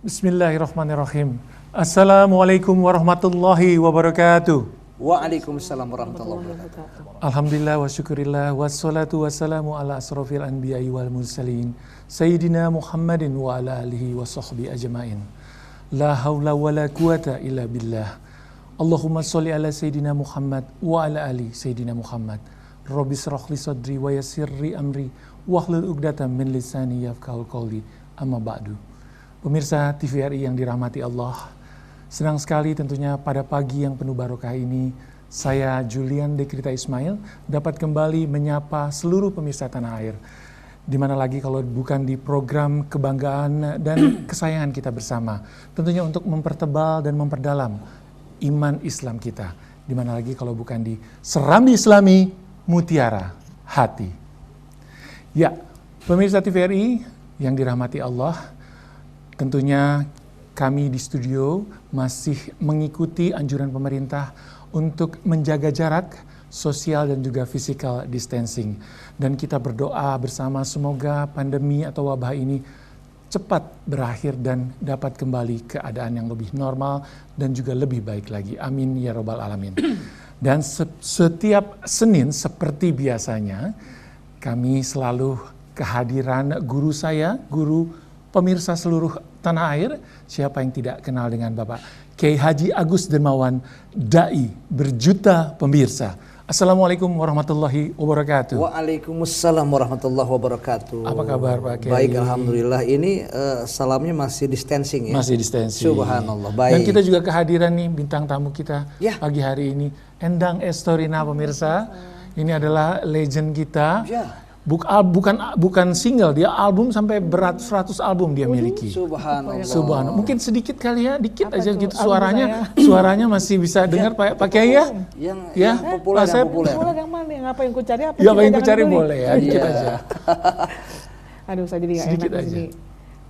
Bismillahirrahmanirrahim. Assalamualaikum warahmatullahi wabarakatuh. Waalaikumsalam warahmatullahi wabarakatuh. Alhamdulillah wa syukurillah wassalatu wassalamu ala asrofil anbiya'i wal mursalin Sayyidina Muhammadin wa ala alihi wa sahbihi ajma'in. La hawla wa la quwata illa billah. Allahumma sholli ala Sayyidina Muhammad wa ala ali Sayyidina Muhammad. Rabbi shrah li sadri wa yassirli amri wahlul 'uqdatam min lisani yafqahu qawli. Amma ba'du. Pemirsa TVRI yang dirahmati Allah, senang sekali tentunya pada pagi yang penuh barokah ini, saya Julian Dekrita Ismail dapat kembali menyapa seluruh pemirsa tanah air. Di mana lagi kalau bukan di program kebanggaan dan kesayangan kita bersama, tentunya untuk mempertebal dan memperdalam iman Islam kita. Di mana lagi kalau bukan di Serambi Islami Mutiara Hati. Ya, pemirsa TVRI yang dirahmati Allah, tentunya kami di studio masih mengikuti anjuran pemerintah untuk menjaga jarak sosial dan juga physical distancing. Dan kita berdoa bersama semoga pandemi atau wabah ini cepat berakhir dan dapat kembali keadaan yang lebih normal dan juga lebih baik lagi. Amin ya robbal alamin. Dan setiap Senin seperti biasanya kami selalu kehadiran guru saya, guru pemirsa seluruh tanah air, siapa yang tidak kenal dengan Bapak Kiai Haji Agus Dermawan, Dai berjuta pemirsa. Assalamualaikum warahmatullahi wabarakatuh. Waalaikumsalam warahmatullahi wabarakatuh. Apa kabar Pak Kiai? Baik, alhamdulillah. Ini salamnya masih distancing ya? Masih distancing. Subhanallah, baik. Dan kita juga kehadiran nih bintang tamu kita ya, pagi hari ini, Endang Estorina pemirsa. Ini adalah legend kita. Ya. Bukan single, dia album sampai beratus-ratus album dia miliki. Subhanallah. Mungkin sedikit kali ya, dikit apa aja gitu suaranya masih bisa dengar Pak Kiai ya? Yang populer, yang populer. Yang mana? Yang apa yang ku cari apa? Ya, apa yang ku cari boleh ya, dikit aja. Aduh, saya jadi sedikit enak aja. Ini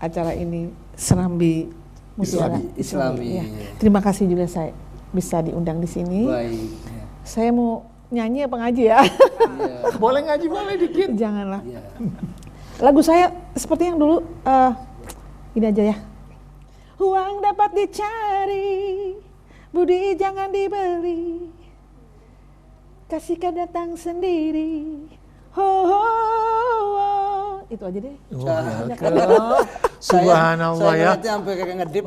acara ini Serambi Mutiara Islami. Ya. Terima kasih juga saya bisa diundang di sini. Baik. Saya mau nyanyi apa ngaji ya? Boleh ngaji, boleh dikit. Janganlah. Lagu saya seperti yang dulu, ini aja ya. Uang dapat dicari, budi jangan dibeli. Kasihkan datang sendiri. Ho, ho, ho. Itu aja deh. Subhanallah ya. Saya sampai kayak ngedip.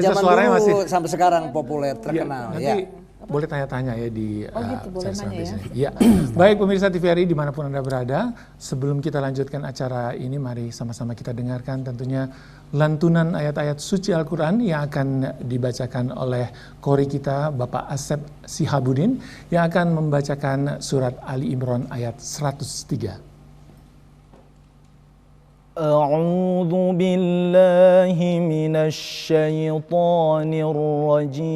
Zaman dulu masih sampai sekarang populer, terkenal. Nanti boleh tanya-tanya ya di gitu, boleh nanya ya. Ya. Baik pemirsa TVRI dimanapun Anda berada, sebelum kita lanjutkan acara ini, mari sama-sama kita dengarkan tentunya lantunan ayat-ayat suci Al-Quran yang akan dibacakan oleh kori kita Bapak Asep Sihabudin yang akan membacakan surat Ali Imran ayat 103. A'udzu billahi minasy syaithanir rajim.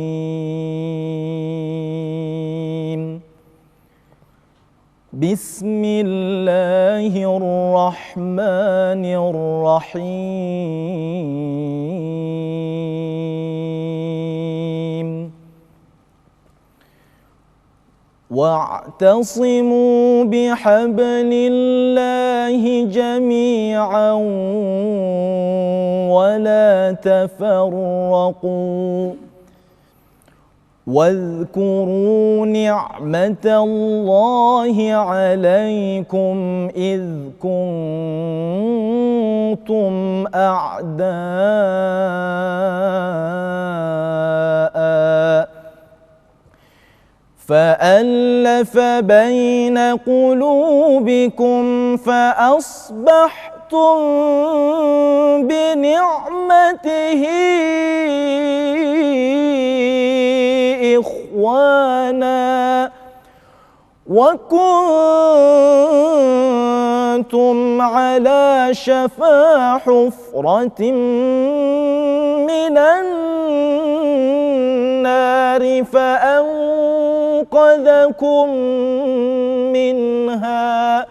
Bismillahirrahmanirrahim. Wa'tasimu bihablillahi jami'an wa la tafarraqu واذكروا نعمة الله عليكم إذ كنتم أعداء فألف بين قلوبكم فأصبحتم بنعمته إخوانا وكنتم على شفا حفرة من النار فأنقذكم منها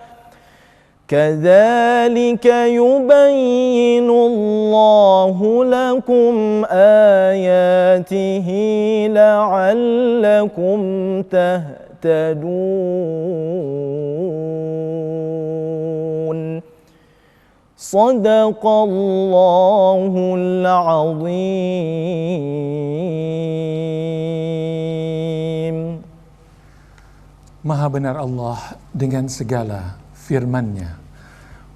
كذلك يبين الله لكم آياته لعلكم تهتدون Sadaqallahul azim. Maha benar Allah dengan segala firman-Nya.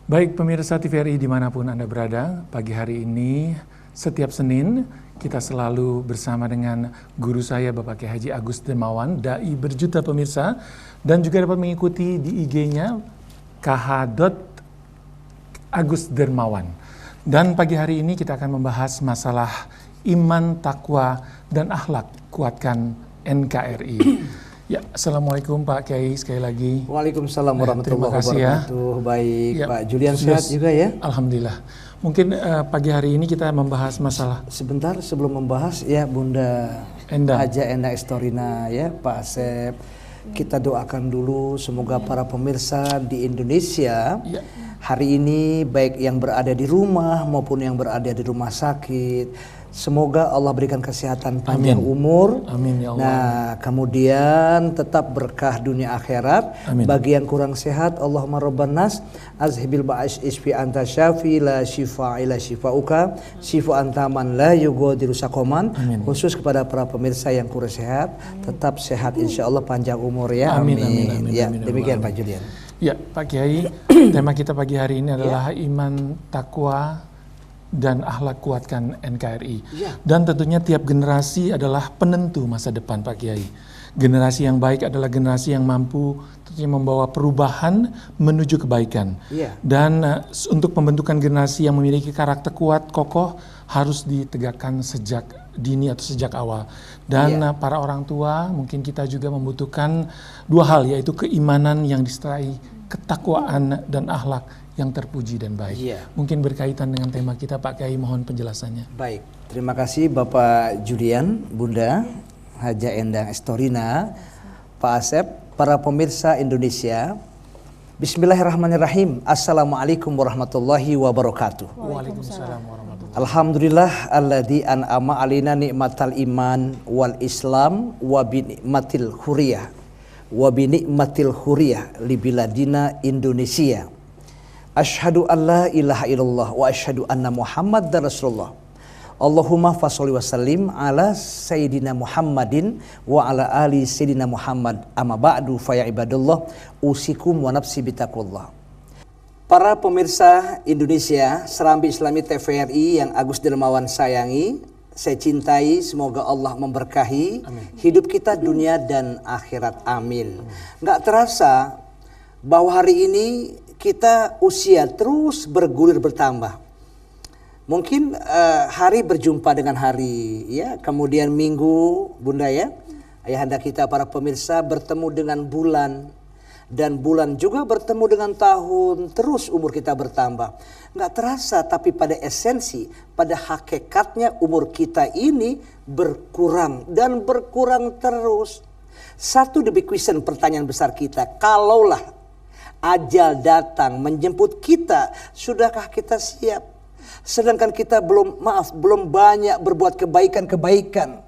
Baik pemirsa TVRI dimanapun Anda berada, pagi hari ini setiap Senin kita selalu bersama dengan guru saya Bapak Kiai Haji Agus Dermawan, dai berjuta pemirsa, dan juga dapat mengikuti di IG-nya kh.Agus Dermawan. Dan pagi hari ini kita akan membahas masalah iman, takwa, dan akhlak kuatkan NKRI. Ya, Assalamualaikum Pak Kiai sekali lagi. Waalaikumsalam warahmatullahi wabarakatuh. Baik, ya, Pak Julian sehat juga ya? Alhamdulillah. Mungkin pagi hari ini kita membahas masalah. Sebentar sebelum membahas ya Bunda Haja Endang Estorina ya Pak Asep. Kita doakan dulu semoga para pemirsa di Indonesia hari ini baik yang berada di rumah maupun yang berada di rumah sakit. Semoga Allah berikan kesehatan panjang umur. Amin ya Allah. Nah, kemudian tetap berkah dunia akhirat. Amin. Bagi yang kurang sehat, Allahumma rabban nas azhibil ba'is isfi anta syafi la shifa ila shifauka shifa anta man la yughadiru saqaman. Khusus kepada para pemirsa yang kurang sehat, tetap sehat insyaallah panjang umur ya. Amin. Ya, demikian Pak Julian. Ya, Pak Kiai, tema kita pagi hari ini adalah iman, takwa, dan akhlak kuatkan NKRI. Dan tentunya tiap generasi adalah penentu masa depan Pak Kiai. Generasi yang baik adalah generasi yang mampu tentunya membawa perubahan menuju kebaikan. Dan untuk pembentukan generasi yang memiliki karakter kuat, kokoh harus ditegakkan sejak dini atau sejak awal. Dan para orang tua mungkin kita juga membutuhkan dua hal, yaitu keimanan yang disertai ketakwaan dan akhlak yang terpuji dan baik. Mungkin berkaitan dengan tema kita Pak Kiai, mohon penjelasannya. Baik, terima kasih Bapak Julian, Bunda Haja Endang Estorina, Pak Asep, para pemirsa Indonesia. Bismillahirrahmanirrahim. Assalamualaikum warahmatullahi wabarakatuh. Waalaikumsalam warahmatullahi wabarakatuh. Alhamdulillah alladzi an'ama alina ni'matal iman wal islam wa bi ni'matil huriyah wa bi ni'matil huriyah li biladina Indonesia. Asyhadu an la ilaha illallah wa asyhadu anna Muhammadar Rasulullah. Allahumma fasholli wa sallim ala sayyidina Muhammadin wa ala ali sayyidina Muhammad. Amma ba'du fa ya ibadallah usikum wa nafsi bitaqwallah. Para pemirsa Indonesia, Serambi Islami TVRI yang Agus Dermawan sayangi, saya cintai, semoga Allah memberkahi hidup kita dunia dan akhirat. Amin. Nggak terasa bahwa hari ini kita usia terus bergulir bertambah. Mungkin hari berjumpa dengan hari, ya. Kemudian minggu, Bunda ya, ayahanda kita para pemirsa bertemu dengan bulan, dan bulan juga bertemu dengan tahun. Terus umur kita bertambah. Nggak terasa, tapi pada esensi, pada hakikatnya umur kita ini berkurang dan berkurang terus. Satu the big question, pertanyaan besar kita, kalaulah ajal datang menjemput kita, sudahkah kita siap? Sedangkan kita belum banyak berbuat kebaikan-kebaikan.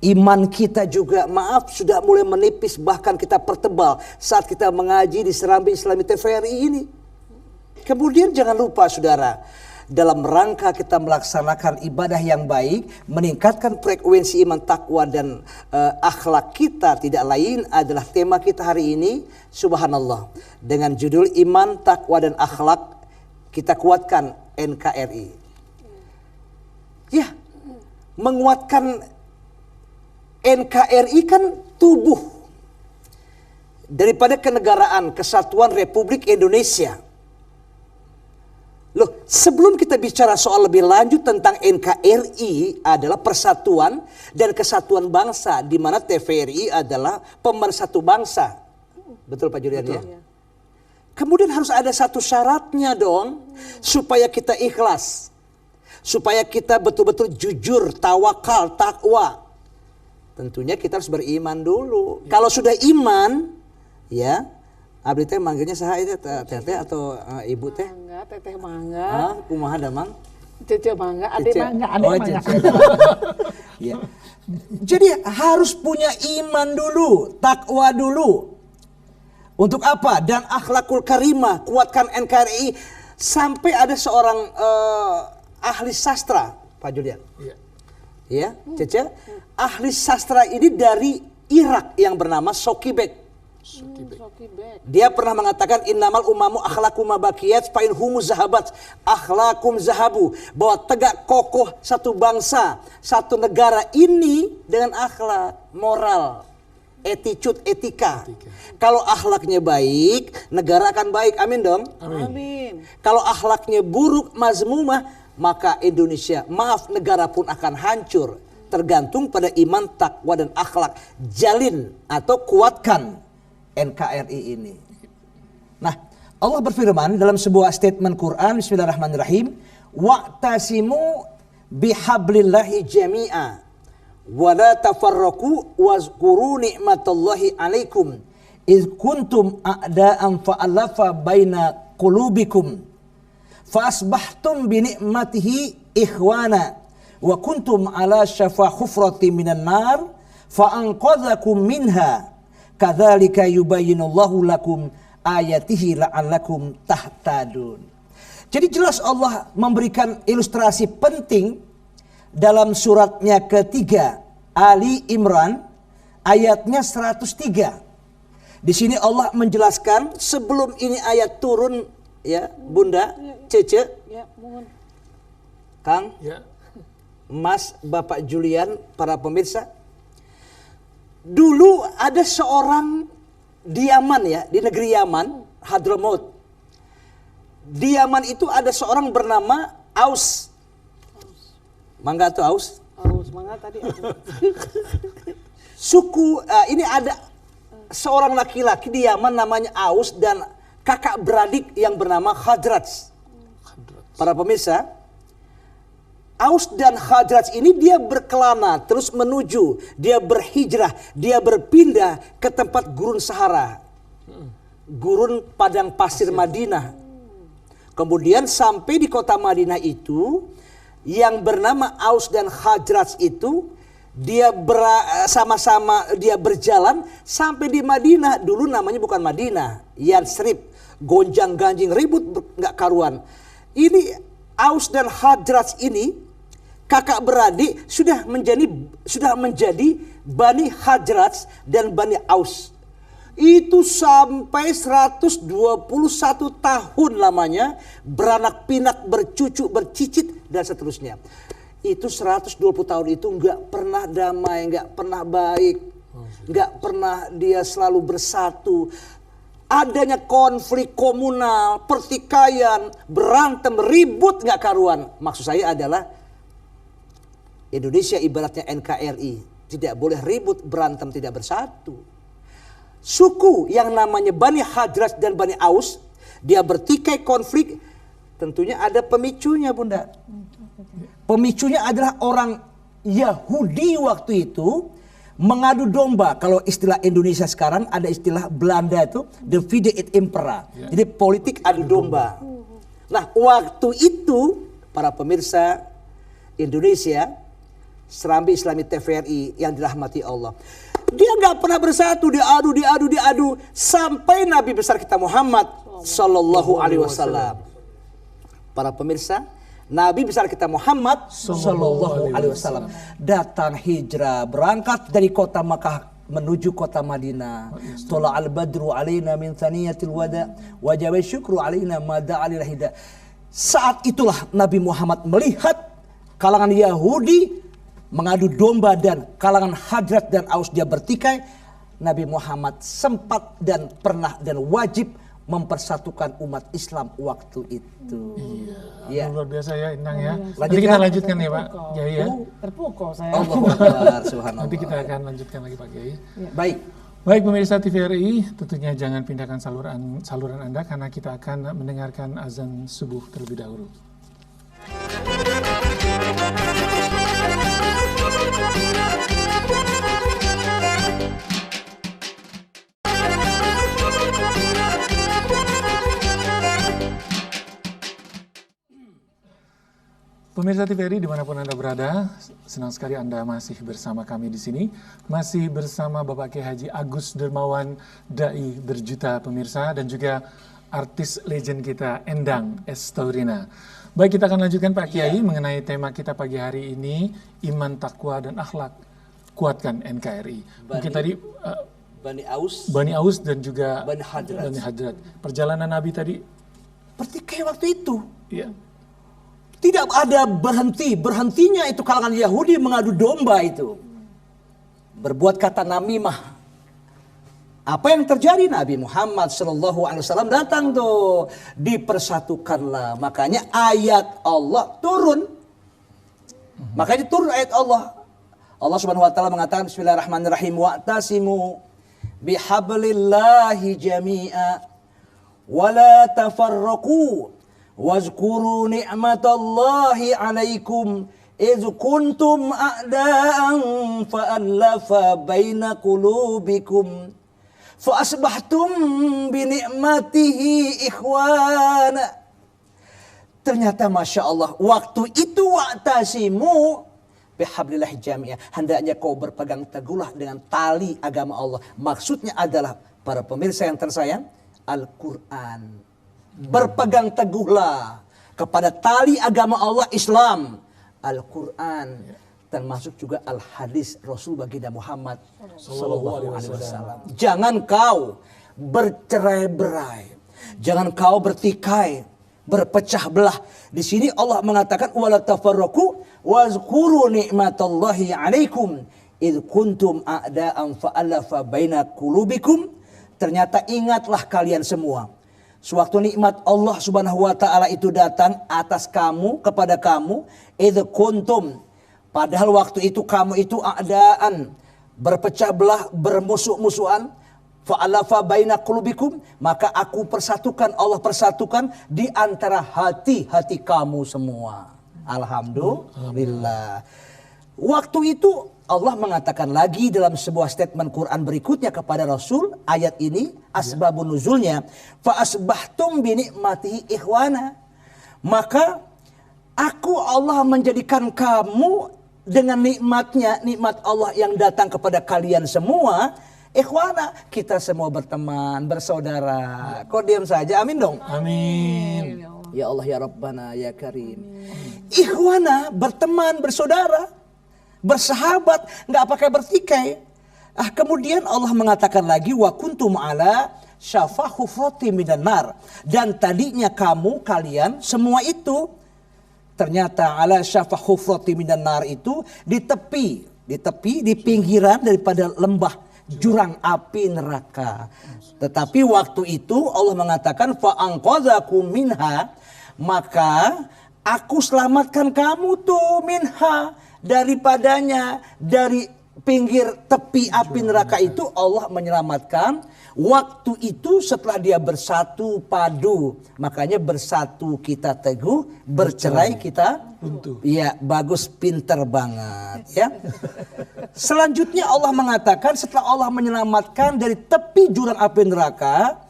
Iman kita juga sudah mulai menipis, bahkan kita pertebal saat kita mengaji di Serambi Islami TVRI ini. Kemudian jangan lupa saudara, dalam rangka kita melaksanakan ibadah yang baik, meningkatkan frekuensi iman, takwa dan akhlak kita, tidak lain adalah tema kita hari ini, subhanallah, dengan judul iman, takwa dan akhlak kita kuatkan NKRI. Ya, menguatkan NKRI kan tubuh daripada kenegaraan Kesatuan Republik Indonesia. Loh, sebelum kita bicara soal lebih lanjut tentang NKRI adalah persatuan dan kesatuan bangsa, di mana TVRI adalah pemersatu bangsa. Betul Pak Julian ya? Kemudian harus ada satu syaratnya dong, supaya kita ikhlas, supaya kita betul-betul jujur, tawakal, takwa. Tentunya kita harus beriman dulu. Kalau sudah iman, ya, abdi teh manggilnya saha itu teteh atau ibu teh? Mangga, teteh mangga. Kumaha damang? Cece mangga, adik mangga, adik mangga. Ya. Jadi harus punya iman dulu, takwa dulu. Untuk apa? Dan akhlakul karimah, kuatkan NKRI Sampai ada seorang ahli sastra, Pak Julian. Iya. Ya, Cece. Ahli sastra ini dari Irak yang bernama Sokibek. Dia pernah mengatakan innamal umamu akhlakum mabakiyat fa in humu zahabat akhlakum zahabu, bahwa tegak kokoh satu bangsa, satu negara ini dengan akhlak, moral, attitude, etika. Kalau akhlaknya baik, negara akan baik. Amin dong. Amin. Kalau akhlaknya buruk, mazmumah, maka Indonesia, maaf, negara pun akan hancur. Tergantung pada iman, takwa dan akhlak. Jalin atau kuatkan NKRI ini. Nah, Allah berfirman dalam sebuah statement Quran, bismillahirrahmanirrahim, wa'tasimu bihablillahi jami'a wa la tafarraqu wazkuru ni'matallahi 'alaikum iz kuntum a'da'an fa'alafa baina qulubikum fa asbahtum bi ni'matihi ikhwana wa kuntum ala syafa hufratin minan nar fa anqadhakum minha kadzalika yubayyinullahu lakum ayatihi la'allakum tahtadun. Jadi jelas Allah memberikan ilustrasi penting dalam suratnya ketiga Ali Imran ayatnya 103. Di sini Allah menjelaskan sebelum ini ayat turun, ya Bunda, Cece, Ya, mohon. Kang, Ya. Mas, Bapak Julian, para pemirsa. Dulu ada seorang di Yaman, ya, di negeri Yaman, Hadramaut. Di Yaman itu ada seorang bernama Aus. Mangga tuh Aus. Semangat tadi. Suku ini ada seorang laki-laki di Yaman namanya Aus dan kakak beradik yang bernama Khadraj. Para pemirsa, Aus dan Khadraj ini dia berkelana terus menuju, dia berhijrah, dia berpindah ke tempat gurun Sahara. Gurun padang pasir Madinah. Kemudian sampai di kota Madinah itu, yang bernama Aus dan Khadraj itu, dia sama-sama dia berjalan sampai di Madinah. Dulu namanya bukan Madinah, Yatsrib, gonjang-ganjing, ribut nggak karuan. Ini Aus dan Khadraj ini kakak beradik sudah menjadi Bani Khadraj dan Bani Aus. Itu sampai 121 tahun lamanya, beranak pinak, bercucu, bercicit dan seterusnya. Itu 120 tahun itu nggak pernah damai, nggak pernah baik, nggak pernah dia selalu bersatu. Adanya konflik komunal, pertikaian, berantem, ribut nggak karuan. Maksud saya adalah Indonesia ibaratnya NKRI, tidak boleh ribut, berantem, tidak bersatu. Suku yang namanya Bani Khadraj dan Bani Aus, dia bertikai konflik, tentunya ada pemicunya, Bunda. Pemicunya adalah orang Yahudi waktu itu mengadu domba. Kalau istilah Indonesia sekarang ada istilah Belanda itu divide et impera. Jadi politik adu domba. Nah, waktu itu para pemirsa Indonesia, Serambi Islami TVRI yang dirahmati Allah, dia nggak pernah bersatu, diadu sampai Nabi besar kita Muhammad Sallallahu Alaihi Wasallam. Para pemirsa, Nabi besar kita Muhammad Sallallahu Alaihi Wasallam datang hijrah, berangkat dari kota Makkah menuju kota Madinah. Tala al-badru alaina min thaniyatil wada wajib syukru alaina ma da'alil hida. Saat itulah Nabi Muhammad melihat kalangan Yahudi mengadu domba dan kalangan Khadraj dan Aus dia bertikai. Nabi Muhammad sempat dan pernah dan wajib mempersatukan umat Islam waktu itu. Iya. Luar biasa ya, Inang ya. Lanjutkan. Nanti kita lanjutkan ya Pak Kiai ya. Terpukau saya. Allahu Akbar, subhanallah. Nanti kita akan lanjutkan lagi Pak Kiai. Baik. Baik pemirsa TVRI, tentunya jangan pindahkan saluran Anda karena kita akan mendengarkan azan subuh terlebih dahulu. Pemirsa TVRI dimanapun Anda berada, senang sekali Anda masih bersama kami di sini. Masih bersama Bapak Kiai Haji Agus Dermawan, Dai Berjuta pemirsa, dan juga artis legend kita Endang S. Taurina. Baik, kita akan lanjutkan Pak Kiai mengenai tema kita pagi hari ini, iman, takwa, dan akhlak. Kuatkan NKRI. Mungkin tadi Bani Aus dan juga Bani Hadrat. Perjalanan Nabi tadi. Seperti kayak waktu itu. Iya. Tidak ada berhentinya itu kalangan Yahudi mengadu domba itu. Berbuat kata namimah. Apa yang terjadi? Nabi Muhammad SAW datang tuh, dipersatukanlah. Makanya ayat Allah turun. Makanya turun ayat Allah. Allah Subhanahu wa taala mengatakan bismillahirrahmanirrahim wa'tasimu bihablillahi jami'a wa la tafarraqu wazkuru ni'matallahi 'alaikum idz kuntum a'da'an fa'alafa baina qulubikum fa asbahtum bi ni'matihi ikhwana. Ternyata Masya Allah, waktu itu wa'tasimu bihablillah jami'ah, hendaknya kau berpegang teguhlah dengan tali agama Allah. Maksudnya adalah, para pemirsa yang tersayang, Al-Quran. Berpegang teguhlah kepada tali agama Allah Islam, Al-Quran. Termasuk juga al-hadis Rasul baginda Muhammad sallallahu alaihi wasallam. Jangan kau bercerai-berai, jangan kau bertikai, berpecah belah. Di sini Allah mengatakan wala tafarraqu wazkuru ni'matallahi 'alaikum id kuntum a'da'an fa'alafa baina qulubikum. Ternyata ingatlah kalian semua, sewaktu nikmat Allah Subhanahu wa taala itu datang atas kamu, kepada kamu, id kuntum, padahal waktu itu kamu itu a'da'an, berpecah belah, bermusuh-musuhan, fa'alafa baina qulubikum, maka aku persatukan, Allah persatukan di antara hati-hati kamu semua. Alhamdulillah. Waktu itu Allah mengatakan lagi dalam sebuah statement Quran berikutnya kepada Rasul, ayat ini asbabun nuzulnya, fa asbahtum bi ni'matihi ikhwana. Maka aku Allah menjadikan kamu dengan nikmatnya, nikmat Allah yang datang kepada kalian semua, ikhwana, kita semua berteman, bersaudara. Kok diam saja? Amin dong. Amin. Ya Allah ya Rabbana ya Karim. Ikhwana, berteman, bersaudara, bersahabat, nggak pakai bertikai. Kemudian Allah mengatakan lagi wa kuntum ala syafa hufrati minan nar. Dan tadinya kalian semua itu ternyata ala syafa hufrati minan nar itu di tepi, di pinggiran daripada lembah jurang api neraka. Tetapi waktu itu Allah mengatakan fa anqadzakum minha, maka aku selamatkan kamu tuh minha, daripadanya, dari pinggir tepi api neraka itu Allah menyelamatkan. Waktu itu setelah dia bersatu padu, makanya bersatu kita teguh, bercerai kita runtuh. Ya, bagus, pinter banget ya. Selanjutnya Allah mengatakan setelah Allah menyelamatkan dari tepi jurang api neraka,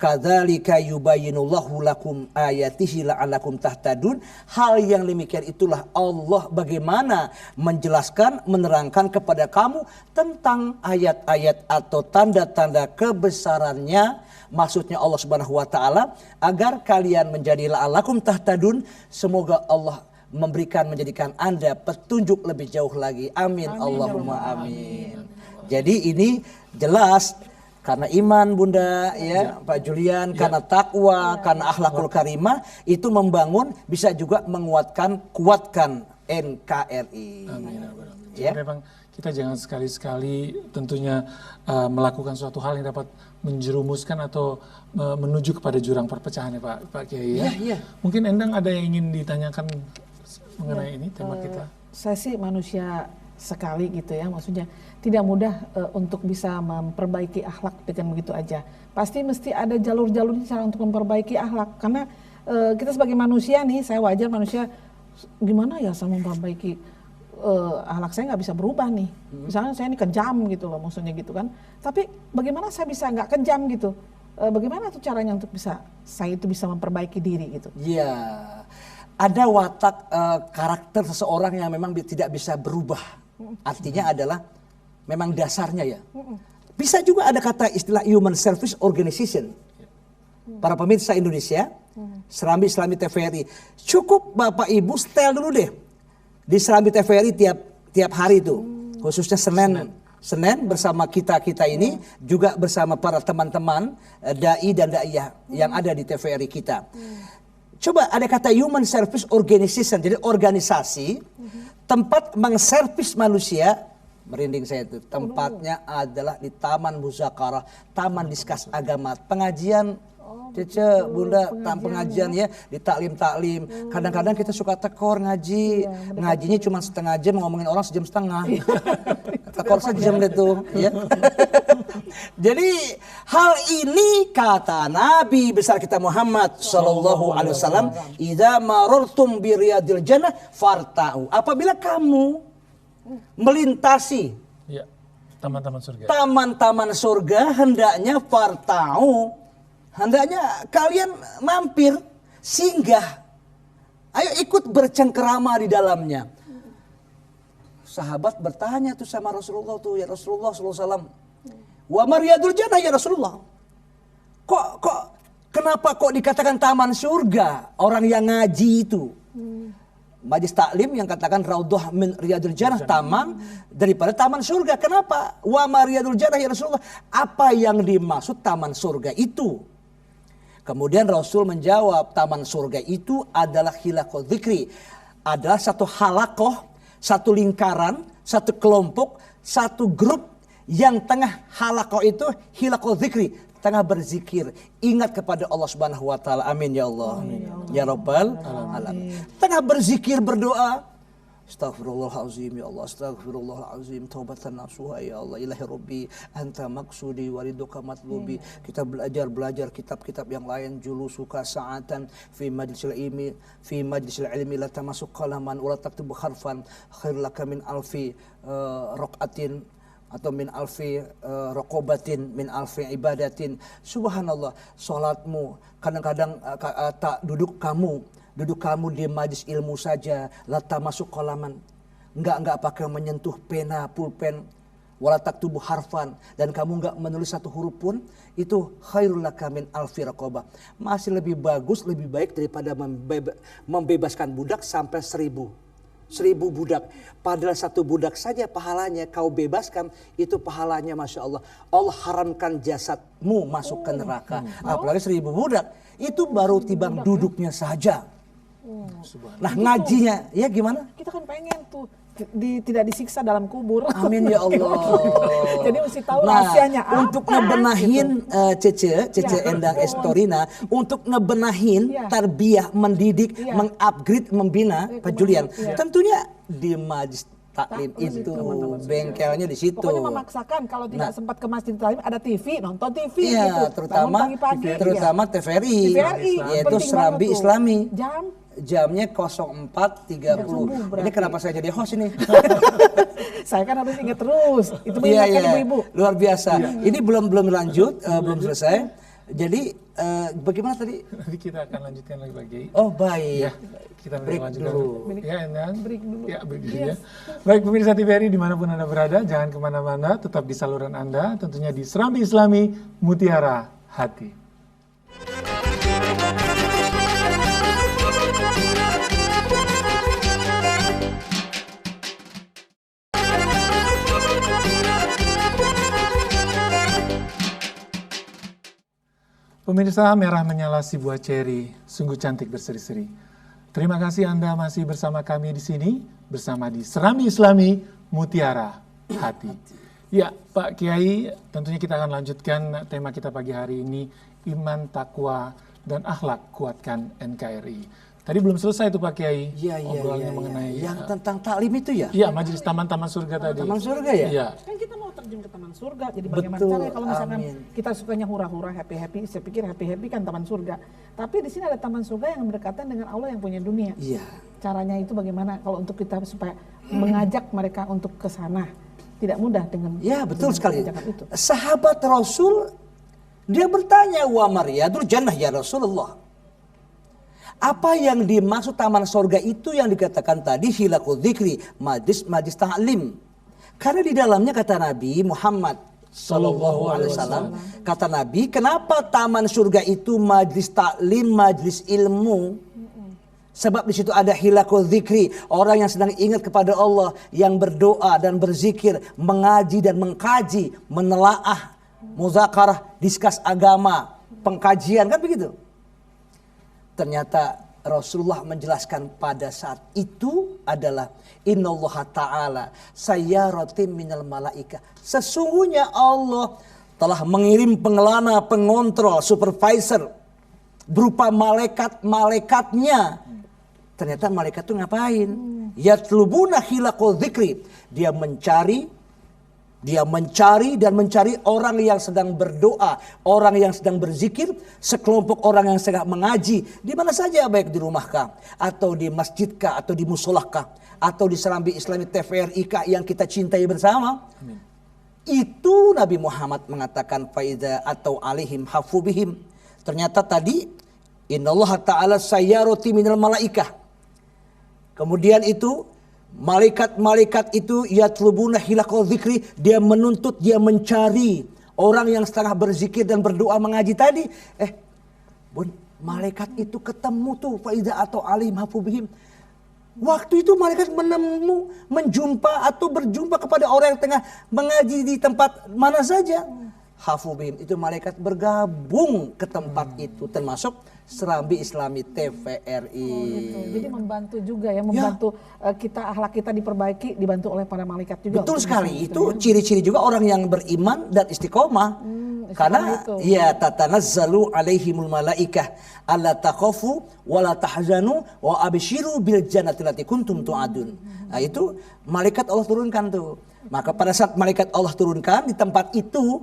kadzalika yubayyinullahu lakum ayatihi la'allakum tahtadun. Hal yang demikian itulah Allah bagaimana menjelaskan, menerangkan kepada kamu tentang ayat-ayat atau tanda-tanda kebesarannya. Maksudnya Allah Subhanahu wa taala agar kalian menjadi la'allakum tahtadun. Semoga Allah menjadikan Anda petunjuk lebih jauh lagi. Amin, Allahumma amin. Jadi ini jelas karena iman Bunda ya, Pak Julian, karena takwa, karena akhlakul karimah itu membangun, bisa juga kuatkan NKRI. Amin. Ya. Memang kita jangan sekali-sekali tentunya melakukan suatu hal yang dapat menjerumuskan atau menuju kepada jurang perpecahan ya Pak Kiai ya. Iya. Mungkin Endang ada yang ingin ditanyakan mengenai ini tema kita. Saya sih manusia sekali gitu ya, maksudnya tidak mudah untuk bisa memperbaiki akhlak dengan begitu aja. Pasti mesti ada jalur-jalurnya cara untuk memperbaiki akhlak, karena kita sebagai manusia nih, saya wajar manusia, gimana ya saya memperbaiki akhlak saya nggak bisa berubah nih. Misalnya saya ini kejam gitu loh, maksudnya gitu kan. Tapi bagaimana saya bisa nggak kejam gitu? Bagaimana tuh caranya untuk saya itu bisa memperbaiki diri gitu? Iya, ada watak karakter seseorang yang memang tidak bisa berubah. Artinya adalah memang dasarnya ya. Bisa juga ada kata istilah human service organization. para pemirsa Indonesia, Serambi Islami TVRI. Cukup Bapak Ibu setel dulu deh di Serambi TVRI tiap hari itu, khususnya Senin bersama kita ini, juga bersama para teman-teman dai dan daiyah yang ada di TVRI kita. Coba ada kata human service organization, jadi organisasi tempat mengservis manusia. Merinding saya itu. Tempatnya adalah di Taman Muzakarah, Taman Diskus Agama, pengajian. Cece, Bunda, pengajian ya, di taklim. Kadang-kadang kita suka tekor ngaji. Ngajinya cuma setengah jam, ngomongin orang sejam setengah. Tekor sejam itu ya. Jadi hal ini kata Nabi besar kita Muhammad sallallahu alaihi wasallam, "Idza marartum bi riyadil jannah farta'u." Apabila kamu melintasi taman-taman surga. Taman-taman surga, hendaknya farta'u. Hendaknya kalian mampir, singgah. Ayo ikut bercengkerama di dalamnya. Sahabat bertanya tuh sama Rasulullah tuh, ya Rasulullah SAW. Wa mariyadul jannah ya Rasulullah. Kenapa kok dikatakan taman surga? Orang yang ngaji itu. Majlis taklim yang katakan raudhah min riyadul jannah, taman daripada taman surga. Kenapa? Wa mariyadul jannah ya Rasulullah. Apa yang dimaksud taman surga itu? Kemudian Rasul menjawab, taman surga itu adalah hilaqah dzikri. Adalah satu halakoh, satu lingkaran, satu kelompok, satu grup yang tengah halakoh itu hilaqah dzikri, tengah berzikir, ingat kepada Allah Subhanahu wa taala. Amin ya Allah. Amin, ya Rabbal alamin. Tengah berzikir, berdoa. Astaghfirullahalazim ya Allah, astaghfirullahalazim, taubatan nasuha ya Allah, ilahi rabbi, anta maksudi wariduka matlubi. Kita belajar kitab-kitab yang lain, julusuka sa'atan fi majlisil ilmi la tamasuk qalaman wa la taktubu harfan khair laka min alfi raqatin atau min alfi raqobatin min alfi ibadatin. Subhanallah, salatmu kadang-kadang tak duduk kamu di majlis ilmu saja, lata masuk kolaman, enggak pakai menyentuh pena, pulpen, wala taktubu harfan, dan kamu enggak menulis satu huruf pun, itu khairul laka min alfi raqabah. Masih lebih bagus, lebih baik daripada membebaskan budak sampai 1000 budak. Padahal satu budak saja pahalanya kau bebaskan, itu pahalanya Masya Allah. Allah haramkan jasadmu masuk ke neraka. Apalagi 1000 budak, itu baru timbang duduknya saja. Nah ngajinya, ya gimana? Kita kan pengen tuh tidak disiksa dalam kubur. Amin ya Allah. Jadi mesti tahu rahasianya apa. Untuk ngebenahin Cece Endang Estorina, untuk ngebenahin tarbiyah, mendidik, mengupgrade, membina Pak Julian. Tentunya di majlis taklim itu bengkelnya di situ. Pokoknya memaksakan kalau tidak sempat ke masjid taklim ada TV, nonton TV iya, gitu. terutama TVRI, yaitu Serambi Islami. Jamnya 04.30. Ini kenapa saya jadi host ini? Saya kan harus ingat terus. Itu mengingatkan ibu-ibu. Luar biasa. Ini belum lanjut, belum selesai. Jadi bagaimana tadi? Nanti kita akan lanjutkan lagi Pak Kiai. Oh baik. Ya, kita break lanjutkan dulu. Ya, break dulu. Ya, break dulu ya. Yes. Baik pemirsa TVRI dimanapun Anda berada, jangan kemana-mana, tetap di saluran Anda, tentunya di Serambi Islami Mutiara Hati. Pemirsa, merah menyala si buah ceri, sungguh cantik berseri-seri. Terima kasih Anda masih bersama kami di sini, bersama di Serambi Islami Mutiara Hati. Ya, Pak Kiai, tentunya kita akan lanjutkan tema kita pagi hari ini, iman, takwa, dan akhlak kuatkan NKRI. Tadi belum selesai tuh Pak Kiai, obrolannya mengenai yang tentang taklim itu ya? Iya, majelis taman-taman surga tadi. Taman surga ya? Iya. Kan kita mau terjun ke taman surga, jadi bagaimana caranya kalau misalkan kita sukanya hura-hura, happy-happy, saya pikir happy-happy kan taman surga. Tapi di sini ada taman surga yang berdekatan dengan Allah yang punya dunia. Iya. Caranya itu bagaimana kalau untuk kita supaya mengajak mereka untuk ke sana? Tidak mudah dengan betul sekali. Itu. Sahabat Rasul dia bertanya, wa mariyadul jannah ya Rasulullah. Apa yang dimaksud taman surga itu yang dikatakan tadi hilaqul dzikri, majlis ta'lim. Karena di dalamnya kata Nabi Muhammad Sallallahu alaihi wasallam. Kata Nabi, kenapa taman surga itu majlis taklim, majlis ilmu? Sebab di situ ada hilakul dzikri, orang yang sedang ingat kepada Allah, yang berdoa dan berzikir, mengaji dan mengkaji, menelaah, muzakarah, diskus agama, pengkajian, kan begitu. Ternyata Rasulullah menjelaskan pada saat itu adalah innallaha ta'ala sayyaratim minal malaika. Sesungguhnya Allah telah mengirim pengelana, pengontrol, supervisor berupa malaikat-malaikatnya. Ternyata malaikat itu ngapain? Yatlubuna hilaqul dzikri. Dia mencari dan mencari orang yang sedang berdoa, orang yang sedang berzikir, sekelompok orang yang sedang mengaji, di mana saja, baik di rumahkah, atau di masjidkah, atau di musolahkah, atau di Serambi Islami TVRI kah yang kita cintai bersama. Amin. Itu Nabi Muhammad mengatakan faida atau alaihim hafubihim. Ternyata tadi innallaha ta'ala sayyarati minal malaikah. Kemudian itu malaikat-malaikat itu yatlubuna hilaqal dzikri, dia menuntut, dia mencari orang yang setengah berzikir dan berdoa mengaji tadi. Malaikat itu ketemu tuh faida atau alim hafubihim. Waktu itu malaikat menjumpa atau berjumpa kepada orang yang tengah mengaji di tempat mana saja. Hafubihim itu malaikat bergabung ke tempat itu, termasuk Serambi Islami TVRI. Gitu. Jadi membantu juga ya, membantu kita, akhlak kita diperbaiki, dibantu oleh para malaikat juga. Betul sekali, itu ciri-ciri juga orang yang beriman dan istiqomah. Karena ya tatanazzalu alaihimul malaikah alla takhafu wa la tahzanu wa abshiru bil jannati allati kuntum tu'adun. Nah, itu malaikat Allah turunkan tuh. Maka pada saat malaikat Allah turunkan di tempat itu,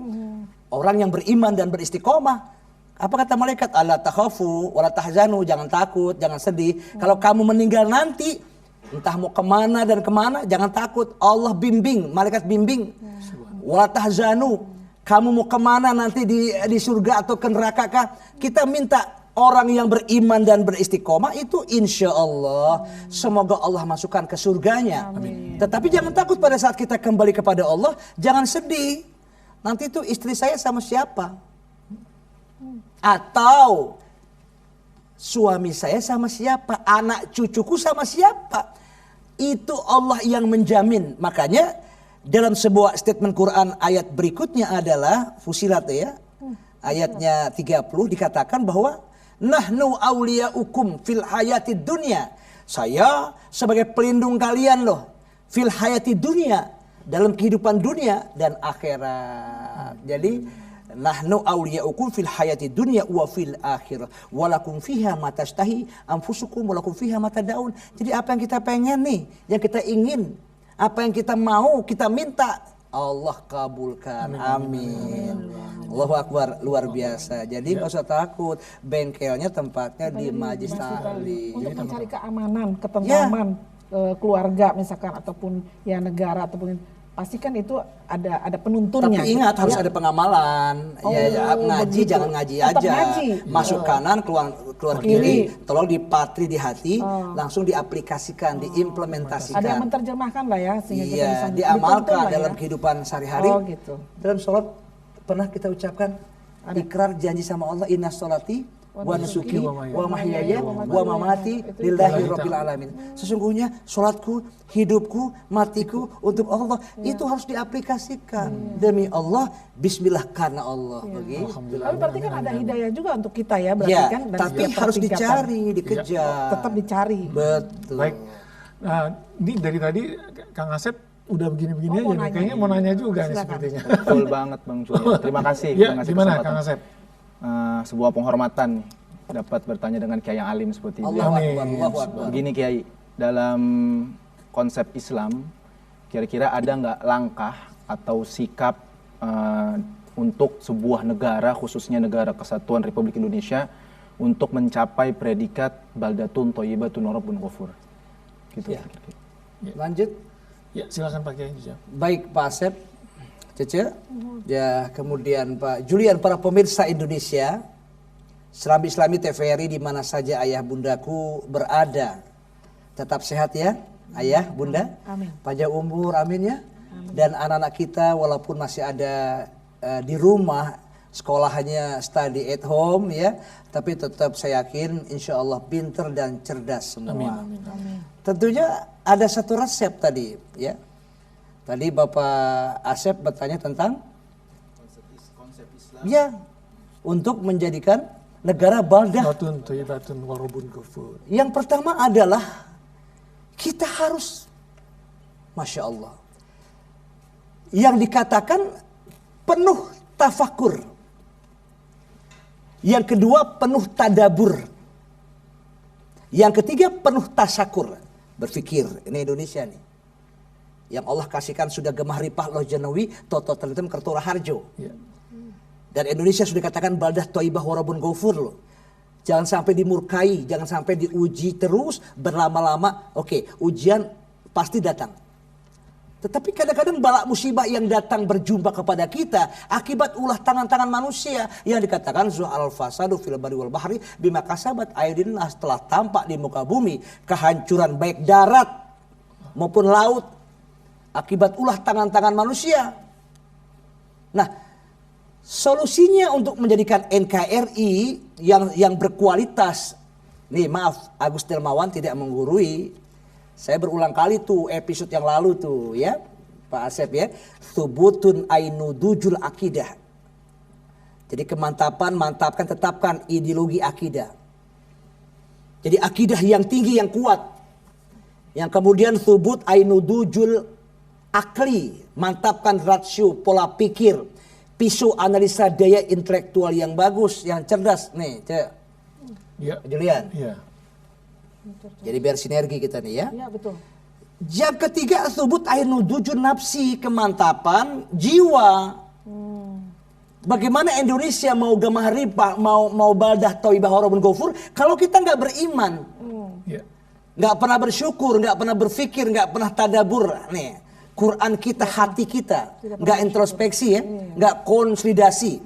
orang yang beriman dan beristiqomah, apa kata malaikat? Alla takhafu wa la tahzanu, jangan takut, jangan sedih. Kalau kamu meninggal nanti, entah mau kemana dan kemana, jangan takut. Allah bimbing, malaikat bimbing. Wa la tahzanu, kamu mau kemana nanti di surga atau ke neraka kah? Kita minta orang yang beriman dan beristiqomah itu insya Allah semoga Allah masukkan ke surganya. Amin. Tetapi jangan takut pada saat kita kembali kepada Allah, jangan sedih. Nanti itu istri saya sama siapa? Atau suami saya sama siapa? Anak cucuku sama siapa? Itu Allah yang menjamin. Makanya dalam sebuah statement Quran ayat berikutnya adalah Fusilat ya. Ayatnya 30 dikatakan bahwa nahnu awliyaukum fil hayatid dunya. Saya sebagai pelindung kalian loh fil hayatid dunya, dalam kehidupan dunia dan akhirat. Jadi nahnu awliyaukum fil hayatid dunya wa fil akhirah walakum fiha ma tashtahi anfusukum walakum fiha ma tad'un. Jadi apa yang kita pengen nih, yang kita ingin, apa yang kita mau, kita minta, Allah kabulkan. Amin. Allahu Akbar, luar biasa. Jadi nggak usah takut, bengkelnya tempatnya di majlis taklim. Untuk mencari keamanan, ketentraman keluarga misalkan, ataupun ya negara, ataupun pastikan itu ada penuntunnya. Tapi ingat harus ada pengamalan. Ngaji begitu. Jangan ngaji tetap aja. Ngaji. Masuk kanan, keluar kiri. Tolong dipatri di hati, langsung diaplikasikan, diimplementasikan. Ada yang menerjemahkan lah ya, sehingga kita bisa diamalkan dalam kehidupan sehari-hari. Gitu. Dalam sholat pernah kita ucapkan ikrar janji sama Allah, inna sholati wa nusuki wa mahyaya wa mamati lillahi rabbil alamin. Sesungguhnya sholatku, hidupku, matiku untuk Allah. Itu harus diaplikasikan demi Allah, bismillah karena Allah. Tapi berarti kan ada hidayah juga untuk kita ya, berarti kan. Tapi harus dicari, dikejar. Tetap dicari. Betul. Baik. Nah, ini dari tadi Kang Asep udah begini-begini aja nih. Kayaknya mau nanya juga nih sepertinya. Betul banget Bang Cuy. Terima kasih. Ya, gimana Kang Asep? Sebuah penghormatan dapat bertanya dengan Kiai yang alim seperti ini. Begini Kiai, dalam konsep Islam, kira-kira ada nggak langkah atau sikap untuk sebuah negara, khususnya Negara Kesatuan Republik Indonesia, untuk mencapai predikat baldatun thayyibatun wa rabbun ghafur? Gitu. Ya. Lanjut. Ya, silakan Pak Kiai. Baik Pak Asep, Cece, ya kemudian Pak Julian, para pemirsa Indonesia, Serambi Islami TVRI di mana saja ayah bundaku berada, tetap sehat ya, ayah bunda, amin. panjang umur, amin ya, amin. Dan anak-anak kita walaupun masih ada di rumah, sekolah hanya study at home ya, tapi tetap saya yakin insya Allah pinter dan cerdas semua. Tentunya ada satu resep tadi ya. Tadi Bapak Asep bertanya tentang konsep Islam. Ya, untuk menjadikan negara baldah. Batun thayyibatun wa rabbun ghafur. Yang pertama adalah kita harus, Masya Allah, yang dikatakan penuh tafakur. Yang kedua penuh tadabur. Yang ketiga penuh tasakur. Berpikir, ini Indonesia nih. Yang Allah kasihkan sudah gemah ripah loh janawi, toto terlitem kertora harjo. Ya. Dan Indonesia sudah dikatakan baldah thayyibah wa rabbun ghafur loh. Jangan sampai dimurkai, jangan sampai diuji terus berlama-lama. Oke, ujian pasti datang. Tetapi kadang-kadang bala musibah yang datang berjumpa kepada kita akibat ulah tangan-tangan manusia yang dikatakan zuhal fasadu fil bari wal bahri bima kasabat aydin nas, telah tampak di muka bumi kehancuran baik darat maupun laut akibat ulah tangan-tangan manusia. Nah, solusinya untuk menjadikan NKRI yang berkualitas, nih maaf Agus Dermawan tidak menggurui. Saya berulang kali tuh episode yang lalu tuh ya Pak Asep ya, thubutun ainudujul akidah. Jadi kemantapan, mantapkan, tetapkan ideologi akidah. Jadi akidah yang tinggi, yang kuat. Yang kemudian thubut ainudujul akli, mantapkan rasio, pola pikir, pisau analisa daya intelektual yang bagus, yang cerdas. Nih, cek. Ya. Julian. Ya. Jadi biar sinergi kita nih ya. Iya betul. Yang ketiga thubut ainudujul nafsi, kemantapan jiwa. Bagaimana Indonesia mau gemah ripah, mau baldah thayyibah wa rabbun ghafur kalau kita nggak beriman, Ya. nggak pernah bersyukur, nggak pernah berpikir, nggak pernah tadabur. Nih, Quran kita, hati kita, nggak introspeksi ya, nggak konsolidasi.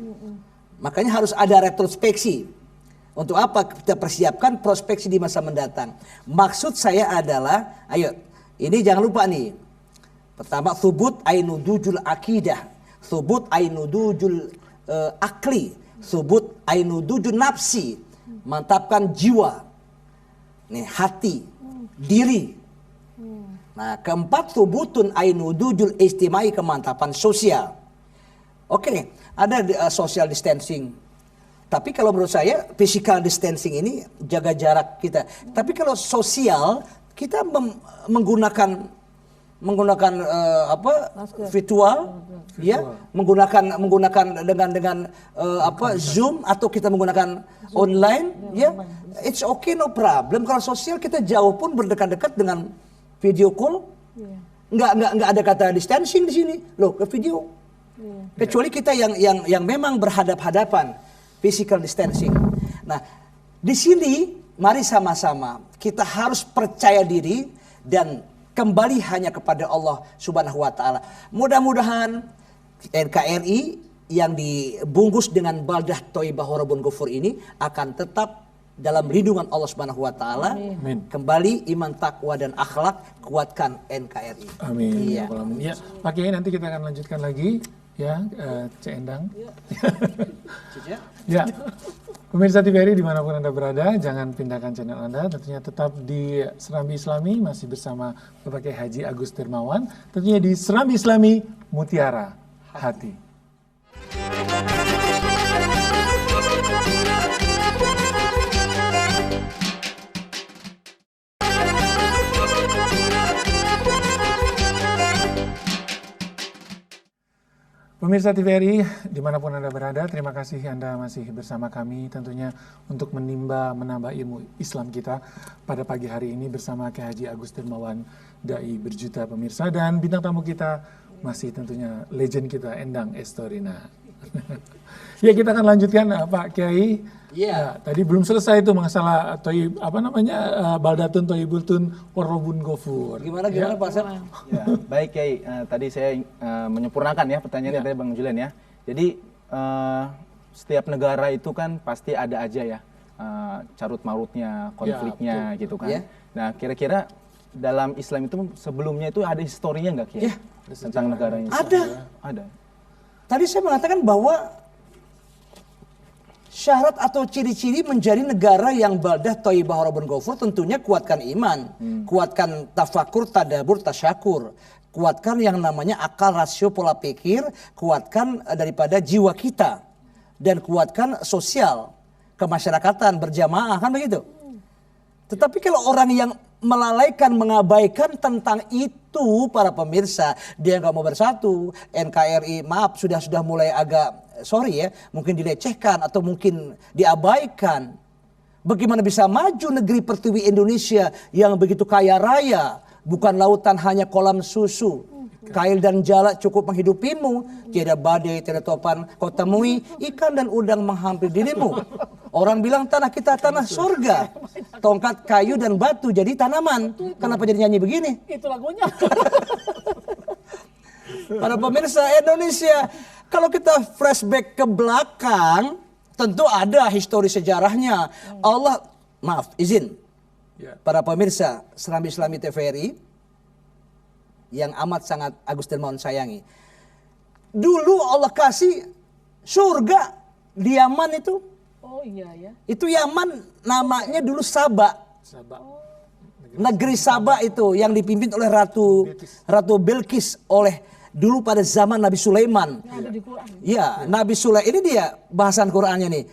Makanya harus ada retrospeksi. Untuk apa kita persiapkan prospeksi di masa mendatang? Maksud saya adalah, ayo, ini jangan lupa nih. Pertama, thubut ainudujul akidah, thubut ainudujul akli, thubut ainudujul nafsi, mantapkan jiwa, nih hati, diri. Nah, keempat, thubutun ainudujul istimai, kemantapan sosial. Oke, ada social distancing. Tapi kalau menurut saya physical distancing ini jaga jarak kita. Tapi kalau sosial kita menggunakan virtual, ya, menggunakan dengan Zoom atau kita menggunakan online, ya, it's okay, no problem. Kalau sosial kita jauh pun berdekat-dekat dengan video call, nggak ada kata distancing di sini, loh, ke video. Kecuali kita yang memang berhadap-hadapan. Physical distancing. Nah, di sini mari sama-sama kita harus percaya diri dan kembali hanya kepada Allah Subhanahu wa taala. Mudah-mudahan NKRI yang dibungkus dengan baldah thayyibah wa rabbun ghafur ini akan tetap dalam lindungan Allah Subhanahu wa taala. Kembali iman, takwa dan akhlak, kuatkan NKRI. Amin. Iya. Ya, Pak Kiai, nanti kita akan lanjutkan lagi ya, Cik Endang. Ya, pemirsa TVRI dimanapun Anda berada, jangan pindahkan channel Anda. Tentunya tetap di Serambi Islami, masih bersama Bapak Kiai Haji Agus Dermawan. Tentunya di Serambi Islami, Mutiara Hati. Pemirsa TVRI, dimanapun Anda berada, terima kasih Anda masih bersama kami tentunya untuk menambah ilmu Islam kita pada pagi hari ini bersama Kiai Haji Agus Dermawan, Dai berjuta pemirsa, dan bintang tamu kita masih tentunya legend kita, Endang Estorina. Ya, kita akan lanjutkan Pak Kiai. Ya, tadi belum selesai itu masalah baldatun thayyibutun wa rabbun ghafur. Gimana Pak Asep? Ya, baik Kiai. Tadi saya menyempurnakan ya pertanyaannya tadi Bang Julian ya. Jadi setiap negara itu kan pasti ada aja ya carut marutnya, konfliknya gitu kan. Ya. Nah, kira-kira dalam Islam itu sebelumnya itu ada historinya nggak Kiai? Ya. Tentang negaranya. Ada. Tadi saya mengatakan bahwa syarat atau ciri-ciri menjadi negara yang baldah thayyibah warabun ghafur tentunya kuatkan iman, kuatkan tafakur, tadabur, tasyakur, kuatkan yang namanya akal, rasio, pola pikir, kuatkan daripada jiwa kita, dan kuatkan sosial, kemasyarakatan, berjamaah, kan begitu. Tetapi kalau orang yang melalaikan, mengabaikan tentang itu, para pemirsa, dia nggak mau bersatu, NKRI maaf sudah mulai agak sorry ya, mungkin dilecehkan atau mungkin diabaikan. Bagaimana bisa maju negeri pertiwi Indonesia yang begitu kaya raya, bukan lautan hanya kolam susu. Kail dan jala cukup menghidupimu, tiada badai, tiada topan kau temui, ikan dan udang menghampiri dirimu. Orang bilang tanah kita tanah surga, tongkat kayu dan batu jadi tanaman. Kenapa jadi nyanyi begini? Itu lagunya. Para pemirsa Indonesia, kalau kita flashback ke belakang, tentu ada histori sejarahnya. Allah, maaf, izin. Para pemirsa Serambi TVRI yang amat sangat Agus Dermawan sayangi. Dulu Allah kasih surga di Yaman itu. Oh iya ya. Itu Yaman namanya dulu Saba. Negeri Saba itu yang dipimpin oleh Ratu Bilqis oleh dulu pada zaman Nabi Sulaiman. Ada di Quran. Ya, Nabi Sulaiman ini dia bahasan Qurannya nih.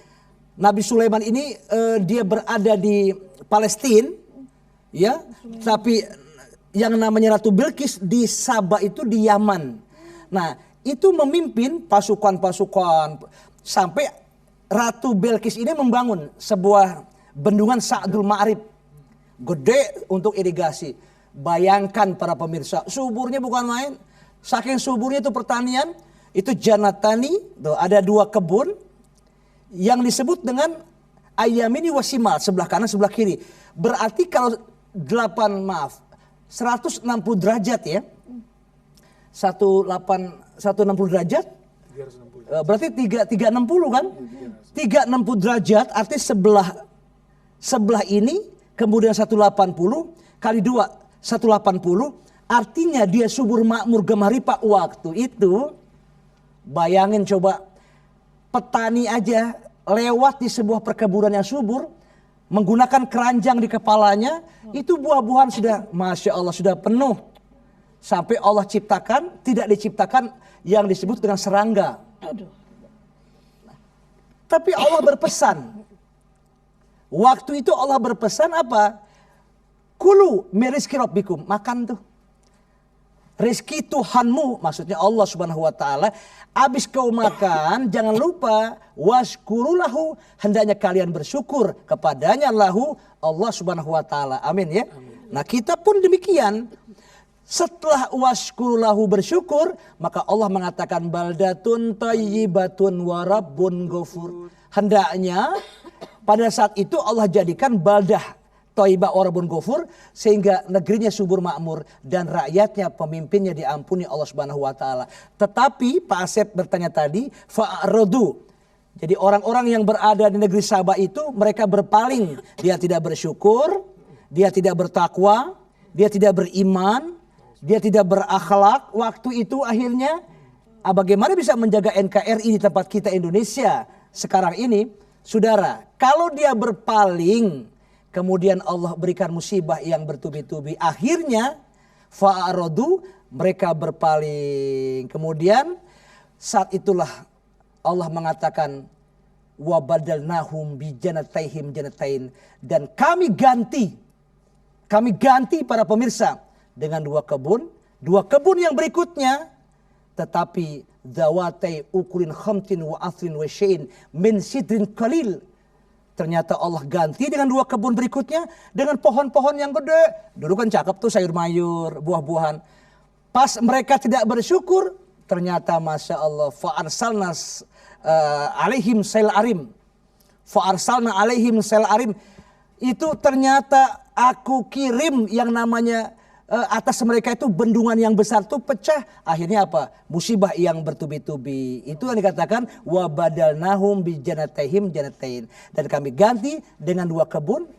Nabi Sulaiman ini dia berada di Palestina, ya, tapi yang namanya Ratu Bilqis di Saba itu di Yaman. Nah, itu memimpin pasukan-pasukan sampai Ratu Bilqis ini membangun sebuah bendungan Sa'dul Ma'rib. Gede untuk irigasi. Bayangkan para pemirsa, suburnya bukan main. Saking suburnya itu pertanian, itu Janatani, tuh, ada 2 kebun yang disebut dengan Ayamini Wasimal, sebelah kanan sebelah kiri. Berarti kalau 160 derajat ya. 160 derajat. Berarti 360 kan? 360 derajat arti sebelah ini kemudian 180 kali 2 180 artinya dia subur makmur gemah-ripah waktu itu. Bayangin coba petani aja lewat di sebuah perkebunan yang subur menggunakan keranjang di kepalanya, itu buah-buahan sudah Masya Allah sudah penuh. Sampai Allah ciptakan, tidak diciptakan yang disebut dengan serangga. Aduh. Tapi Allah berpesan. Waktu itu Allah berpesan apa? Kulu mirizki rabbikum. Makan tuh. Rizki Tuhanmu, maksudnya Allah Subhanahu wa taala, habis kau makan jangan lupa waskurulahu, hendaknya kalian bersyukur kepadanya lahu Allah Subhanahu wa taala. Amin ya. Nah, kita pun demikian. Setelah waskurulahu bersyukur, maka Allah mengatakan baldatun thayyibatun wa rabbun ghafur. Hendaknya pada saat itu Allah jadikan baldah thayyibah wa rabbun ghafur sehingga negerinya subur makmur dan rakyatnya pemimpinnya diampuni Allah Subhanahu wa taala. Tetapi Pak Asep bertanya tadi fa'radu. Jadi orang-orang yang berada di negeri Sabah itu mereka berpaling, dia tidak bersyukur, dia tidak bertakwa, dia tidak beriman, dia tidak berakhlak. Waktu itu akhirnya bagaimana bisa menjaga NKRI di tempat kita Indonesia sekarang ini? Saudara, kalau dia berpaling kemudian Allah berikan musibah yang bertubi-tubi. Akhirnya fa'aradu, mereka berpaling. Kemudian saat itulah Allah mengatakan wa badalnahum bi janataihim janatain, dan kami ganti para pemirsa dengan 2 kebun yang berikutnya, tetapi zawatai ukulin khamtin wa aslin wa syai'in min sidrin qalil. Ternyata Allah ganti dengan 2 kebun berikutnya dengan pohon-pohon yang gede. Dulu kan cakep tuh sayur mayur, buah-buahan. Pas mereka tidak bersyukur, ternyata Masya Allah fa'arsalna alaihim sail arim. Fa'arsalna alaihim sail arim. Itu ternyata aku kirim yang namanya atas mereka itu bendungan yang besar tuh pecah. Akhirnya apa? Musibah yang bertubi-tubi. Itu yang dikatakan wa badalnahum bi janataihim janatain. Dan kami ganti dengan 2 kebun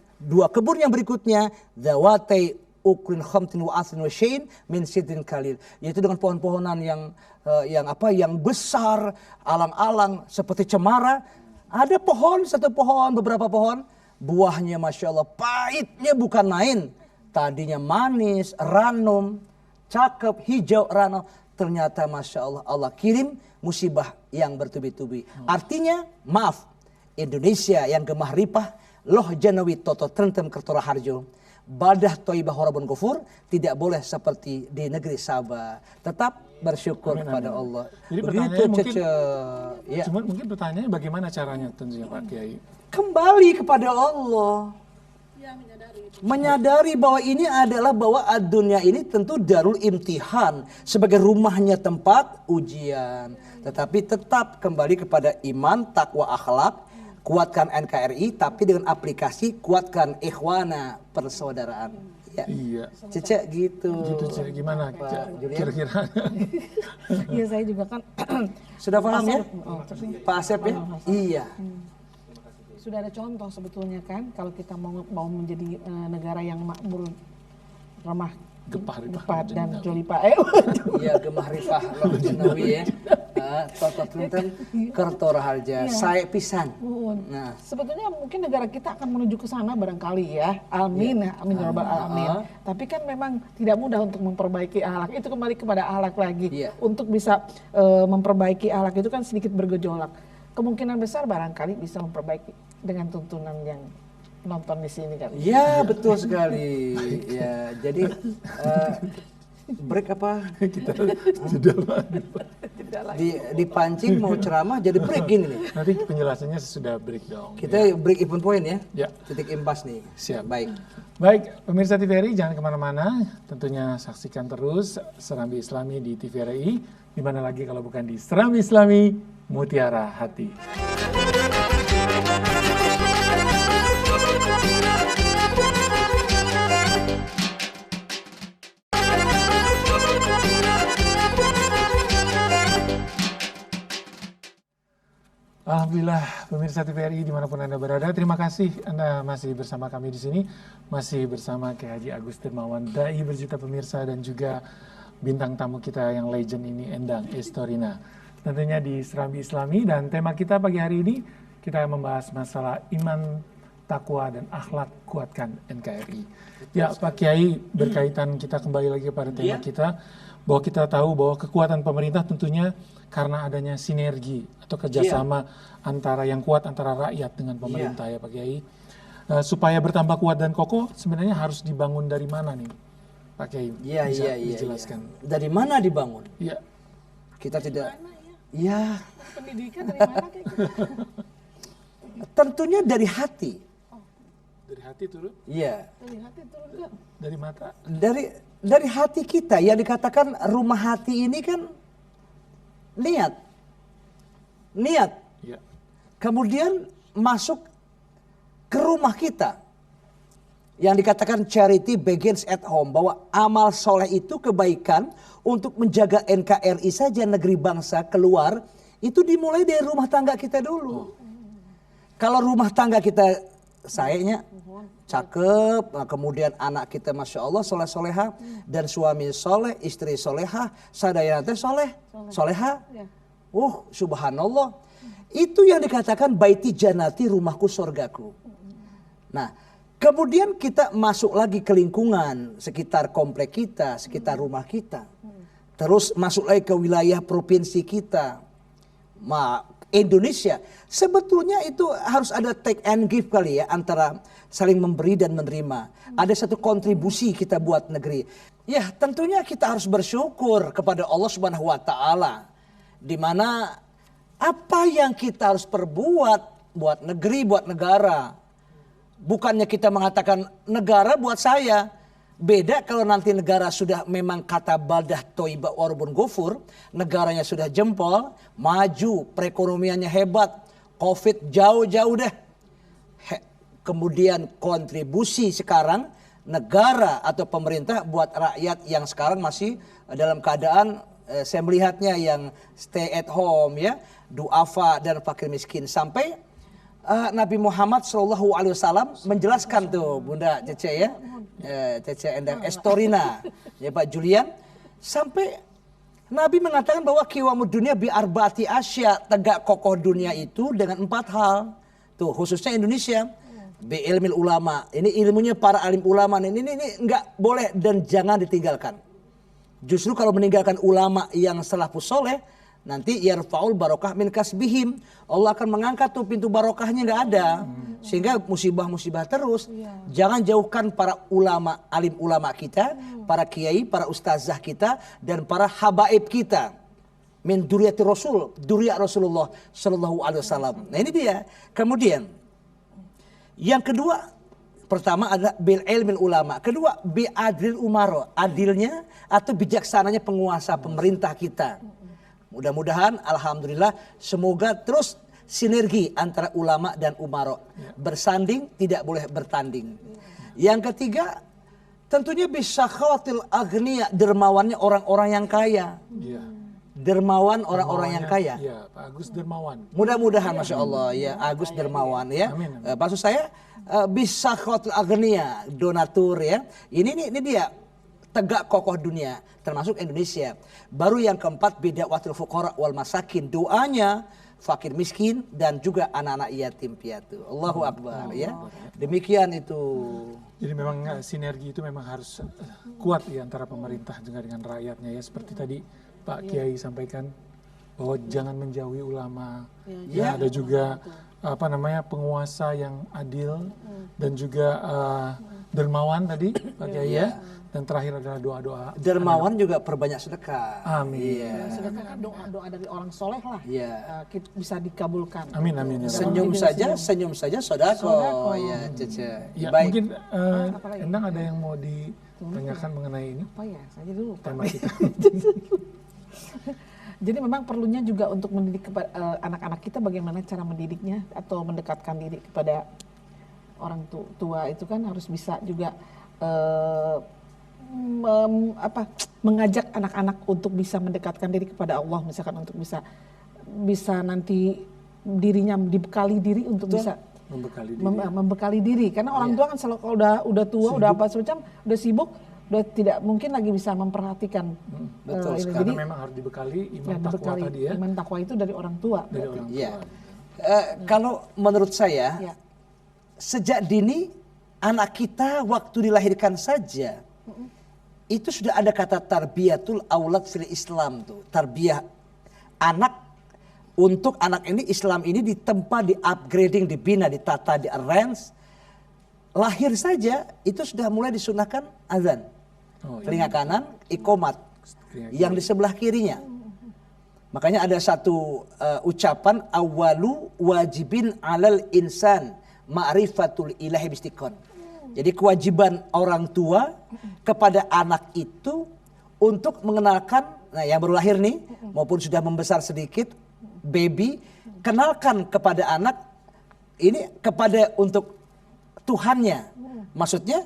yang berikutnya zawatai uklin khamtin wa aslin wa syai'in min sidrin kalil, yaitu dengan pohon-pohonan yang besar, alang-alang seperti cemara. Ada pohon, satu pohon, beberapa pohon, buahnya Masya Allah pahitnya bukan main. Tadinya manis, ranum, cakep, hijau, ranum. Ternyata Masya Allah, Allah kirim musibah yang bertubi-tubi. Artinya, maaf, Indonesia yang gemah ripah, loh janawi toto trentem kertora harjo, badah toibah horabun kufur, tidak boleh seperti di negeri Sabah. Tetap bersyukur kepada Allah. Jadi Begitu, mungkin, ya. cuma mungkin pertanyaannya bagaimana caranya tentunya Pak Kiai? Kembali kepada Allah. Menyadari bahwa ini adalah bahwa dunia ini tentu darul imtihan, sebagai rumahnya tempat ujian. Tetapi tetap kembali kepada iman, takwa, akhlak, kuatkan NKRI, tapi dengan aplikasi kuatkan ikhwana, persaudaraan. Ya. Iya. Cece gitu. Gitu Cek, gimana Pak Julian? kira-kira? Iya, saya juga kan Sudah paham ya? Oh, Pak Asep ya? Iya. sudah ada contoh sebetulnya kan, kalau kita mau menjadi negara yang makmur, ramah, Gepah dan jolipa. Iya, gemah ripah loh jenawi ya. Toto trenten kertora harja, saya pisan. Nah, Sebetulnya mungkin negara kita akan menuju ke sana barangkali ya. Amin, amin ya rabbal alamin. Tapi kan memang tidak mudah untuk memperbaiki akhlak. Itu kembali kepada akhlak lagi. Iya. Untuk bisa memperbaiki akhlak itu kan sedikit bergejolak. Kemungkinan besar barangkali bisa memperbaiki dengan tuntunan yang nonton di sini kan. ya betul sekali. Ya, jadi break apa? Kita sudah Dipancing mau ceramah jadi break gini nih. nanti penjelasannya sesudah break dong. Kita break even point ya. Ya. Titik impas nih. Siap. Baik. Baik, pemirsa TVRI jangan kemana-mana. Tentunya saksikan terus Serambi Islami di TVRI. Di mana lagi kalau bukan di Serambi Islami Mutiara Hati. Alhamdulillah pemirsa TVRI dimanapun Anda berada, terima kasih Anda masih bersama kami di sini, masih bersama Kiai Haji Agus Dermawan, dai berjuta pemirsa dan juga bintang tamu kita yang legend ini Endang Estorina. Tentunya di Serambi Islami dan tema kita pagi hari ini kita membahas masalah iman, takwa dan akhlak kuatkan NKRI. Ya Pak Kiai, berkaitan kita kembali lagi pada tema kita, bahwa kita tahu bahwa kekuatan pemerintah tentunya karena adanya sinergi atau kerjasama antara yang kuat antara rakyat dengan pemerintah ya Pak Kiai. Supaya bertambah kuat dan kokoh sebenarnya harus dibangun dari mana nih Pak Kiai? Bisa dijelaskan. Dari mana dibangun? Iya. Kita tidak. Ya. Pendidikan dari mana kayak gitu? Tentunya dari hati. Dari hati turun, Iya. Dari hati turun ke dari mata. Dari hati kita, yang dikatakan rumah hati ini kan niat. Iya. Kemudian masuk ke rumah kita. Yang dikatakan charity begins at home, bahwa amal soleh itu kebaikan untuk menjaga NKRI saja, negeri bangsa keluar, itu dimulai dari rumah tangga kita dulu. Kalau rumah tangga kita sayanya cakep, nah kemudian anak kita Masya Allah soleh-soleha, dan suami soleh, istri soleha, sadaya nanti soleha. Subhanallah. Itu yang dikatakan baiti janati, rumahku sorgaku. Nah, kemudian kita masuk lagi ke lingkungan sekitar komplek kita, sekitar rumah kita. Terus masuk lagi ke wilayah provinsi kita. Indonesia. Sebetulnya itu harus ada take and give kali ya, antara saling memberi dan menerima. Ada satu kontribusi kita buat negeri. Ya, tentunya kita harus bersyukur kepada Allah Subhanahu wa taala. Di mana apa yang kita harus perbuat buat negeri, buat negara. Bukannya kita mengatakan negara buat saya. Beda kalau nanti negara sudah memang kata baldah toiba warbun gofur, negaranya sudah jempol, maju, perekonomiannya hebat, Covid jauh-jauh deh. Kemudian kontribusi sekarang negara atau pemerintah buat rakyat yang sekarang masih dalam keadaan saya melihatnya yang stay at home ya, duafa dan fakir miskin, sampai Nabi Muhammad SAW menjelaskan tuh Bunda Cece ya, Cece Endang Estorina, ya Pak Julian, sampai Nabi mengatakan bahwa qiwamud dunia bi arbaati asya, tegak kokoh dunia itu dengan 4 hal. Tuh khususnya Indonesia, bi ilmil ulama, ini ilmunya para alim ulama, ini enggak boleh dan jangan ditinggalkan. Justru kalau meninggalkan ulama yang salafus soleh, nanti yarfaul barokah min kasbihim. Allah akan mengangkat tuh pintu barokahnya nggak ada. Sehingga musibah-musibah terus. Jangan jauhkan para ulama, alim ulama kita, para kiai, para ustazah kita, dan para habaib kita. Min duriyati Rasul, duriyat Rasulullah sallallahu alaihi wasallam. Nah ini dia. Kemudian yang kedua, pertama ada bil ilmin ulama. Kedua bi adil umaro, adilnya atau bijaksananya penguasa pemerintah kita. Mudah-mudahan alhamdulillah semoga terus sinergi antara ulama dan umaro. Bersanding tidak boleh bertanding. Yang ketiga tentunya bisa khawatir agniya, dermawannya orang-orang yang kaya. Dermawan orang-orang yang kaya. Iya, Pak Agus dermawan. Mudah-mudahan Masya Allah ya Agus dermawan ya. Amin. Maksud saya bisa khawatir agniya, donatur ya. Ini dia. Tegak kokoh dunia termasuk Indonesia. Baru yang keempat beda watil fuqara wal masakin, doanya fakir miskin dan juga anak-anak yatim piatu. Allahu akbar ya. Demikian itu. Jadi memang sinergi itu memang harus kuat ya antara pemerintah juga dengan rakyatnya ya, seperti tadi Pak Kiai sampaikan bahwa jangan menjauhi ulama. Ya, ada juga penguasa yang adil dan juga dermawan tadi Pak Kiai ya. Dan terakhir adalah doa-doa. Dermawan juga perbanyak sedekah. Amin. Iya. Sedekah kan doa dari orang soleh lah. Iya. Bisa dikabulkan. Amin amin. Ya. Senyum saja sodako. Ya, Cece. Ya, baik. mungkin Endang ada yang mau ditanyakan mengenai ini? Apa ya? Saya dulu. Tema kita. Jadi memang perlunya juga untuk mendidik anak-anak kita bagaimana cara mendidiknya atau mendekatkan diri kepada orang tua itu kan harus bisa juga mengajak anak-anak untuk bisa mendekatkan diri kepada Allah, misalkan untuk bisa nanti dirinya dibekali diri untuk bisa membekali diri karena orang tua kan selalu kalau udah tua sibuk. Udah apa semacam udah sibuk udah tidak mungkin lagi bisa memperhatikan. Betul sekali. Karena memang harus dibekali iman takwa tadi ya. Iman takwa itu dari orang tua. Dari orang tua. Ya. Kalau menurut saya sejak dini anak kita waktu dilahirkan saja itu sudah ada kata tarbiyatul aulad fil Islam tuh. Tarbiyah anak, untuk anak ini Islam ini ditempa, di upgrading, dibina, ditata, di arrange. Lahir saja itu sudah mulai disunahkan azan. Telinga kanan iqomat yang di sebelah kirinya. Makanya ada satu ucapan awalu wajibin alal insan ma'rifatul ilahi bistikon. Jadi kewajiban orang tua kepada anak itu untuk mengenalkan, nah yang baru lahir nih maupun sudah membesar sedikit, baby, kenalkan kepada anak ini kepada untuk Tuhannya. Maksudnya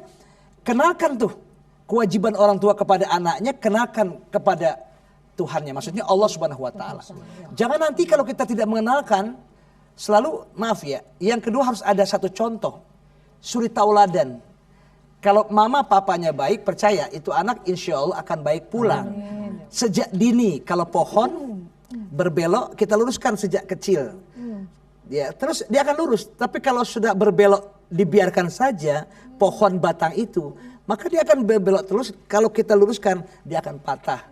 kenalkan tuh kewajiban orang tua kepada anaknya, kenalkan kepada Tuhannya. Maksudnya Allah Subhanahu wa taala. Jangan nanti kalau kita tidak mengenalkan, selalu maaf ya, yang kedua harus ada satu contoh. Suri tauladan. Kalau mama papanya baik, percaya itu anak insya Allah akan baik pulang. Sejak dini, kalau pohon berbelok kita luruskan sejak kecil. Ya, terus dia akan lurus. Tapi kalau sudah berbelok dibiarkan saja pohon batang itu, maka dia akan berbelok terus. Kalau kita luruskan dia akan patah.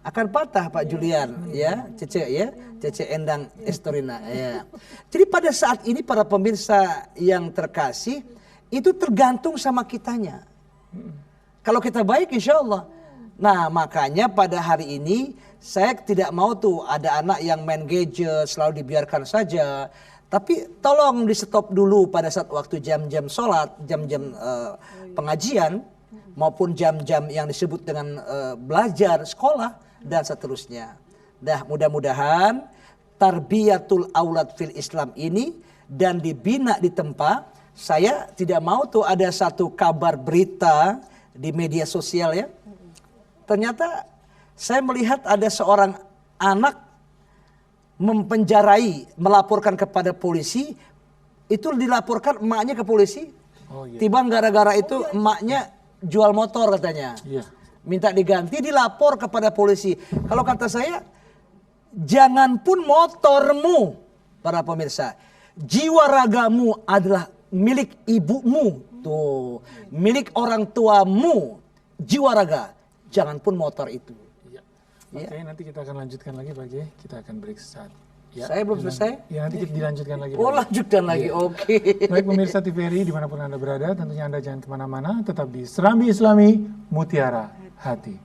Akan patah Pak Julian, ya, Cece Endang Estorina, ya. Jadi pada saat ini para pemirsa yang terkasih, itu tergantung sama kitanya. Kalau kita baik insya Allah. Nah makanya pada hari ini saya tidak mau tuh ada anak yang main gadget selalu dibiarkan saja. Tapi tolong di stop dulu pada saat waktu jam-jam sholat, jam-jam pengajian, maupun jam-jam yang disebut dengan belajar, sekolah, dan seterusnya. Dah mudah-mudahan tarbiyatul aulad fil Islam ini dan dibina di tempat. Saya tidak mau tuh ada satu kabar berita di media sosial ya. Ternyata saya melihat ada seorang anak mempenjarai, melaporkan kepada polisi itu dilaporkan emaknya ke polisi. Oh iya. Tiba gara-gara itu emaknya jual motor katanya. Iya. Minta diganti, dilapor kepada polisi. Kalau kata saya, jangan pun motormu, para pemirsa. Jiwa ragamu adalah milik ibumu. Tuh, milik orang tuamu, jiwa raga. Jangan pun motor itu. Iya. Oke, nanti kita akan lanjutkan lagi Pak Kiai. Kita akan break sesaat. Ya, Saya belum selesai. Ya, nanti kita dilanjutkan lagi. Oh, Pak. lanjutkan lagi. Oke. Baik pemirsa TVRI dimanapun Anda berada, tentunya Anda jangan kemana-mana, tetap di Serambi Islami Mutiara Hati.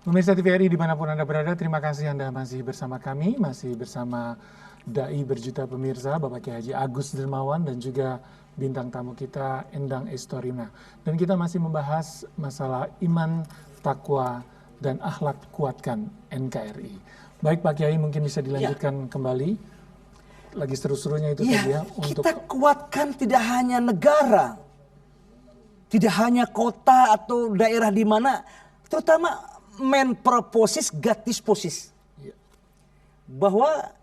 Pemirsa TVRI dimanapun Anda berada, terima kasih Anda masih bersama kami, masih bersama Dai berjuta pemirsa, Bapak Kiai Haji Agus Dermawan dan juga bintang tamu kita Endang Estorina. Dan kita masih membahas masalah iman, takwa, dan akhlak kuatkan NKRI. Baik Pak Kiai, mungkin bisa dilanjutkan kembali. Lagi seru-serunya itu tadi ya. Untuk Kita kuatkan tidak hanya negara, tidak hanya kota atau daerah di mana, terutama man purposes, God disposses. Iya. Bahwa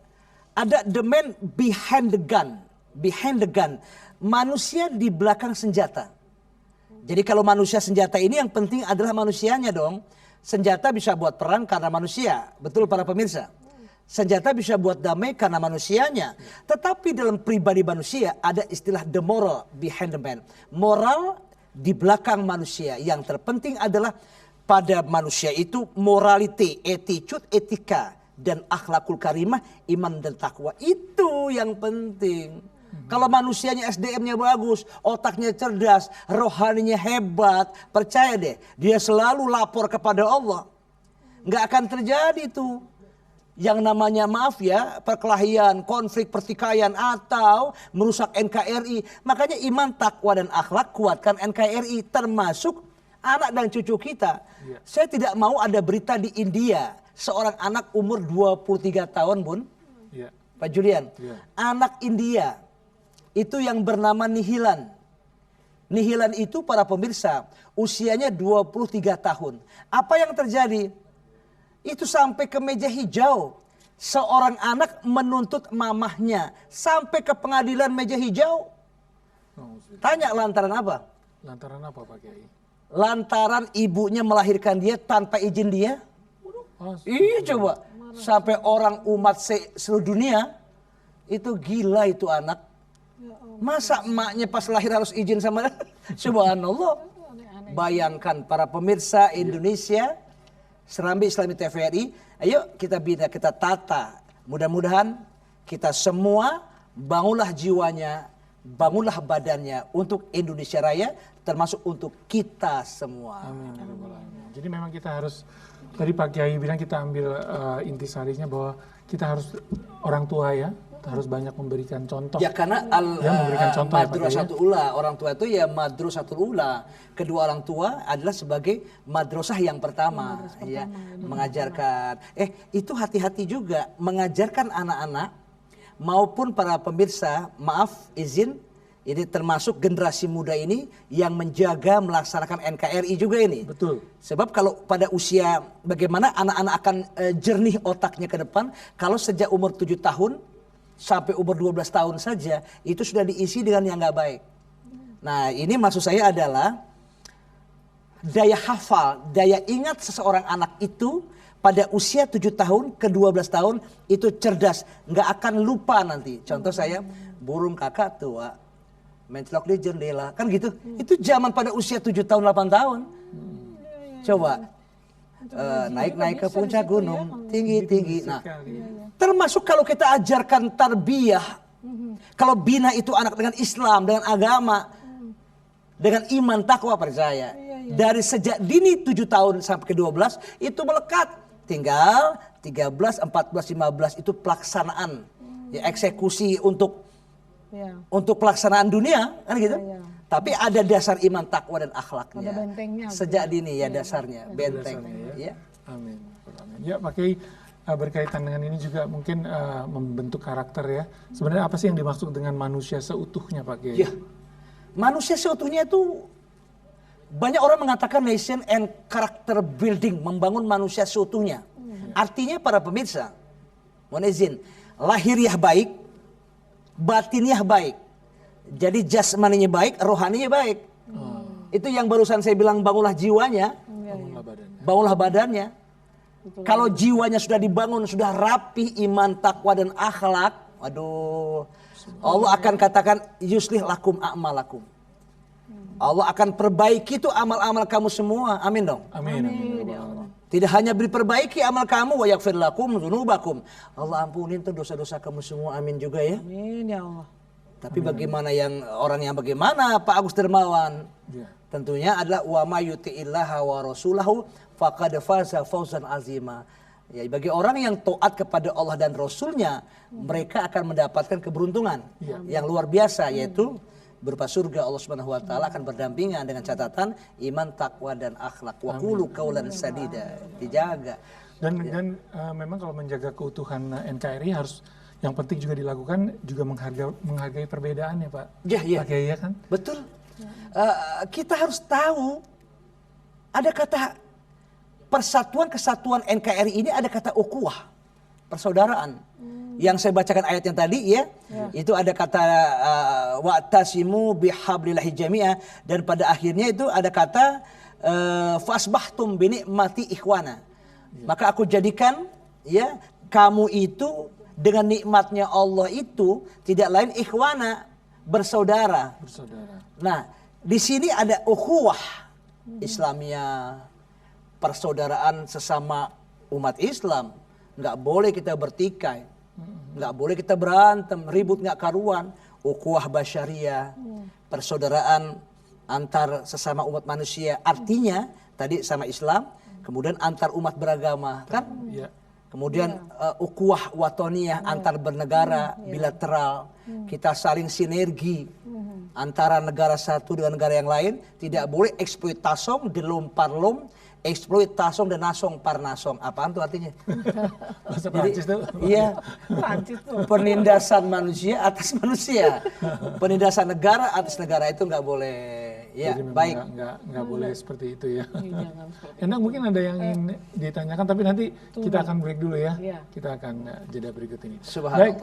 ada the man behind the gun. Behind the gun. Manusia di belakang senjata. Jadi kalau manusia senjata ini yang penting adalah manusianya dong. Senjata bisa buat perang karena manusia. Betul para pemirsa. Senjata bisa buat damai karena manusianya. Tetapi dalam pribadi manusia ada istilah the moral behind the man. Moral di belakang manusia. Yang terpenting adalah pada manusia itu morality, attitude, etika. Dan akhlakul karimah, iman dan takwa. Itu yang penting. Kalau manusianya SDM-nya bagus, otaknya cerdas, rohaninya hebat, percaya deh, dia selalu lapor kepada Allah. Nggak akan terjadi tuh. Yang namanya maaf ya, perkelahian, konflik, pertikaian, atau merusak NKRI. Makanya iman, takwa, dan akhlak kuatkan NKRI, termasuk anak dan cucu kita. Ya. Saya tidak mau ada berita di India. Seorang anak umur 23 tahun, Bun. ya. Pak Julian. Ya. Anak India. Itu yang bernama Nihilan. Nihilan itu para pemirsa. Usianya 23 tahun. Apa yang terjadi? Itu sampai ke meja hijau. Seorang anak menuntut mamahnya. Sampai ke pengadilan meja hijau. Tanya lantaran apa? Lantaran apa Pak Kiai? Lantaran ibunya melahirkan dia tanpa izin dia. Oh, Iya coba. Sampai orang umat seluruh dunia. Itu gila itu anak. Masa emaknya pas lahir harus izin sama dia? Subhanallah. Bayangkan para pemirsa Indonesia. Serambi Islami TVRI. Ayo kita bina, kita tata. Mudah-mudahan kita semua bangunlah jiwanya. Bangunlah badannya untuk Indonesia Raya. Termasuk untuk kita semua. Amin. Ya Rabbal Alamin. Jadi memang kita harus, tadi Pak Kiai bilang kita ambil intisarinya bahwa kita harus orang tua ya, kita harus banyak memberikan contoh. Ya karena memberikan contoh ya, Pak Kiai. madrasatul ula, orang tua itu ya madrasatul ula. Kedua orang tua adalah sebagai madrasah yang pertama, ya, mengajarkan. Itu hati-hati juga mengajarkan anak-anak maupun para pemirsa, maaf izin, ini termasuk generasi muda ini yang menjaga melaksanakan NKRI juga ini. Betul. Sebab kalau pada usia bagaimana anak-anak akan jernih otaknya ke depan kalau sejak umur 7 tahun sampai umur 12 tahun saja itu sudah diisi dengan yang nggak baik. Nah ini maksud saya adalah daya hafal, daya ingat seseorang anak itu pada usia 7 tahun ke 12 tahun itu cerdas, nggak akan lupa nanti. Contoh saya burung kakak tua mencelok di jendela, kan gitu. Itu zaman pada usia 7 tahun 8 tahun. Coba naik-naik ke puncak gunung, tinggi-tinggi. Nah, termasuk kalau kita ajarkan tarbiyah, kalau bina itu anak dengan Islam, dengan agama, dengan iman takwa percaya. Dari sejak dini 7 tahun sampai ke 12 itu melekat. Tinggal 13, 14, 15 itu pelaksanaan, ya, eksekusi untuk pelaksanaan dunia kan gitu. Tapi ada dasar iman takwa dan akhlaknya. Ada bentengnya. Sejak dini ya dasarnya, benteng. Dasarnya, Ya. Amin. Ya Pak Kiai, berkaitan dengan ini juga mungkin membentuk karakter ya. Sebenarnya apa sih yang dimaksud dengan manusia seutuhnya Pak Kiai? Ya, manusia seutuhnya itu banyak orang mengatakan nation and character building, membangun manusia seutuhnya. Artinya para pemirsa, mohon izin, lahiriah baik, batiniah baik. Jadi jasmaninya baik, rohaninya baik. Itu yang barusan saya bilang, bangunlah jiwanya, bangunlah badannya. Kalau jiwanya sudah dibangun, sudah rapi iman, takwa dan akhlak, waduh, Allah akan katakan yuslih lakum a'malakum. Allah akan perbaiki itu amal-amal kamu semua. Amin dong. Amin. Tidak hanya diperbaiki amal kamu, wa yaghfir lakum dzunubakum. Allah ampunin tuh dosa-dosa kamu semua. Amin juga ya. Amin ya Allah. Tapi bagaimana yang orang yang bagaimana Pak Agus Dermawan? Ya. Tentunya adalah wa may yuti'illaha wa rasulahu faqad faza fawzan azima. Ya, bagi orang yang taat kepada Allah dan Rasulnya, mereka akan mendapatkan keberuntungan yang luar biasa, yaitu berupa surga. Allah Subhanahu wa taala akan berdampingan dengan catatan iman, takwa dan akhlak. Wa qulu qaulan sadida. Dijaga. Dan memang kalau menjaga keutuhan NKRI harus, yang penting juga dilakukan juga menghargai perbedaan ya Pak. Iya. Pak Kiai ya kan? Betul. Kita harus tahu ada kata persatuan kesatuan NKRI ini, ada kata ukhuwah, persaudaraan. Yang saya bacakan ayat yang tadi ya, itu ada kata wa'tasimu bihablillahi jami'ah, dan pada akhirnya itu ada kata fasbahtum binikmati ikhwana. Maka aku jadikan ya kamu itu dengan nikmatnya Allah itu tidak lain ikhwana, bersaudara. Nah, di sini ada ukhuwah Islamiyah, persaudaraan sesama umat Islam. Nggak boleh kita bertikai, nggak boleh kita berantem, ribut nggak karuan. Ukhuwah basyariyah, persaudaraan antar sesama umat manusia. Artinya tadi sama Islam, kemudian antar umat beragama, kan? Kemudian ukhuwah watoniyah, antar bernegara, bilateral. Kita saling sinergi antara negara satu dengan negara yang lain. Tidak boleh eksploitasong, delom parlom, eksploitasong dan nasong par nasong. Apaan tuh artinya? Bahasa Prancis tuh. Iya. Penindasan manusia atas manusia. Penindasan negara atas negara itu nggak boleh. Ya, jadi baik. Nggak boleh seperti itu ya. Enak, mungkin ada yang ingin ditanyakan, tapi nanti kita akan break dulu ya. Kita akan jeda berikut ini. Baik,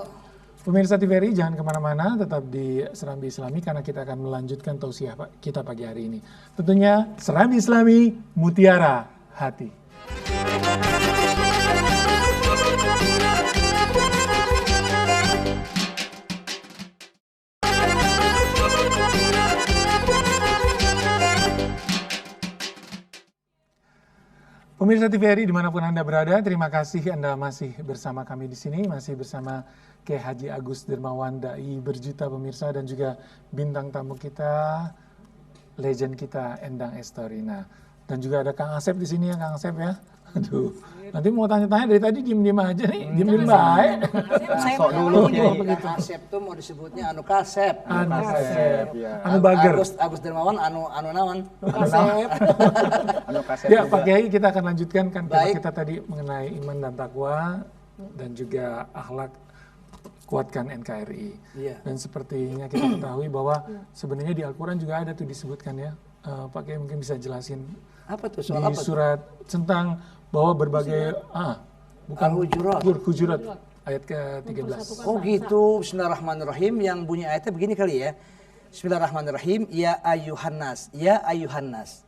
pemirsa TVRI jangan kemana-mana, tetap di Serambi Islami karena kita akan melanjutkan tausiah kita pagi hari ini. Tentunya Serambi Islami, Mutiara Hati. Pemirsa TVRI dimanapun Anda berada, terima kasih Anda masih bersama kami di sini, masih bersama Kiai Haji Agus Dermawan, Dai berjuta pemirsa, dan juga bintang tamu kita, legend kita Endang Estorina. Dan juga ada Kang Asep di sini ya, Kang Asep ya. Aduh, nanti mau tanya-tanya dari tadi diem-diem aja nih, diem-diem baik. Sok dulu begitu. Kasep tuh mau disebutnya anu kasep. Anu kasep. Anu bager. Agus Dermawan anu naon? Kasep. Anu kasep. Ya Pak Kiai, kita akan lanjutkan kan tema kita tadi mengenai iman dan takwa dan juga akhlak, kuatkan NKRI. Dan sepertinya kita ketahui bahwa sebenarnya di Al-Quran juga ada tuh disebutkan ya. Pak Kiai mungkin bisa jelasin. Apa tuh soal di apa? Surat tentang bahwa berbagai bukan Hujurat ayat ke-13. Oh gitu. Bismillahirrahmanirrahim. Yang bunyi ayatnya begini kali ya. Bismillahirrahmanirrahim. Ya ayuhan nas, ya ayuhan nas.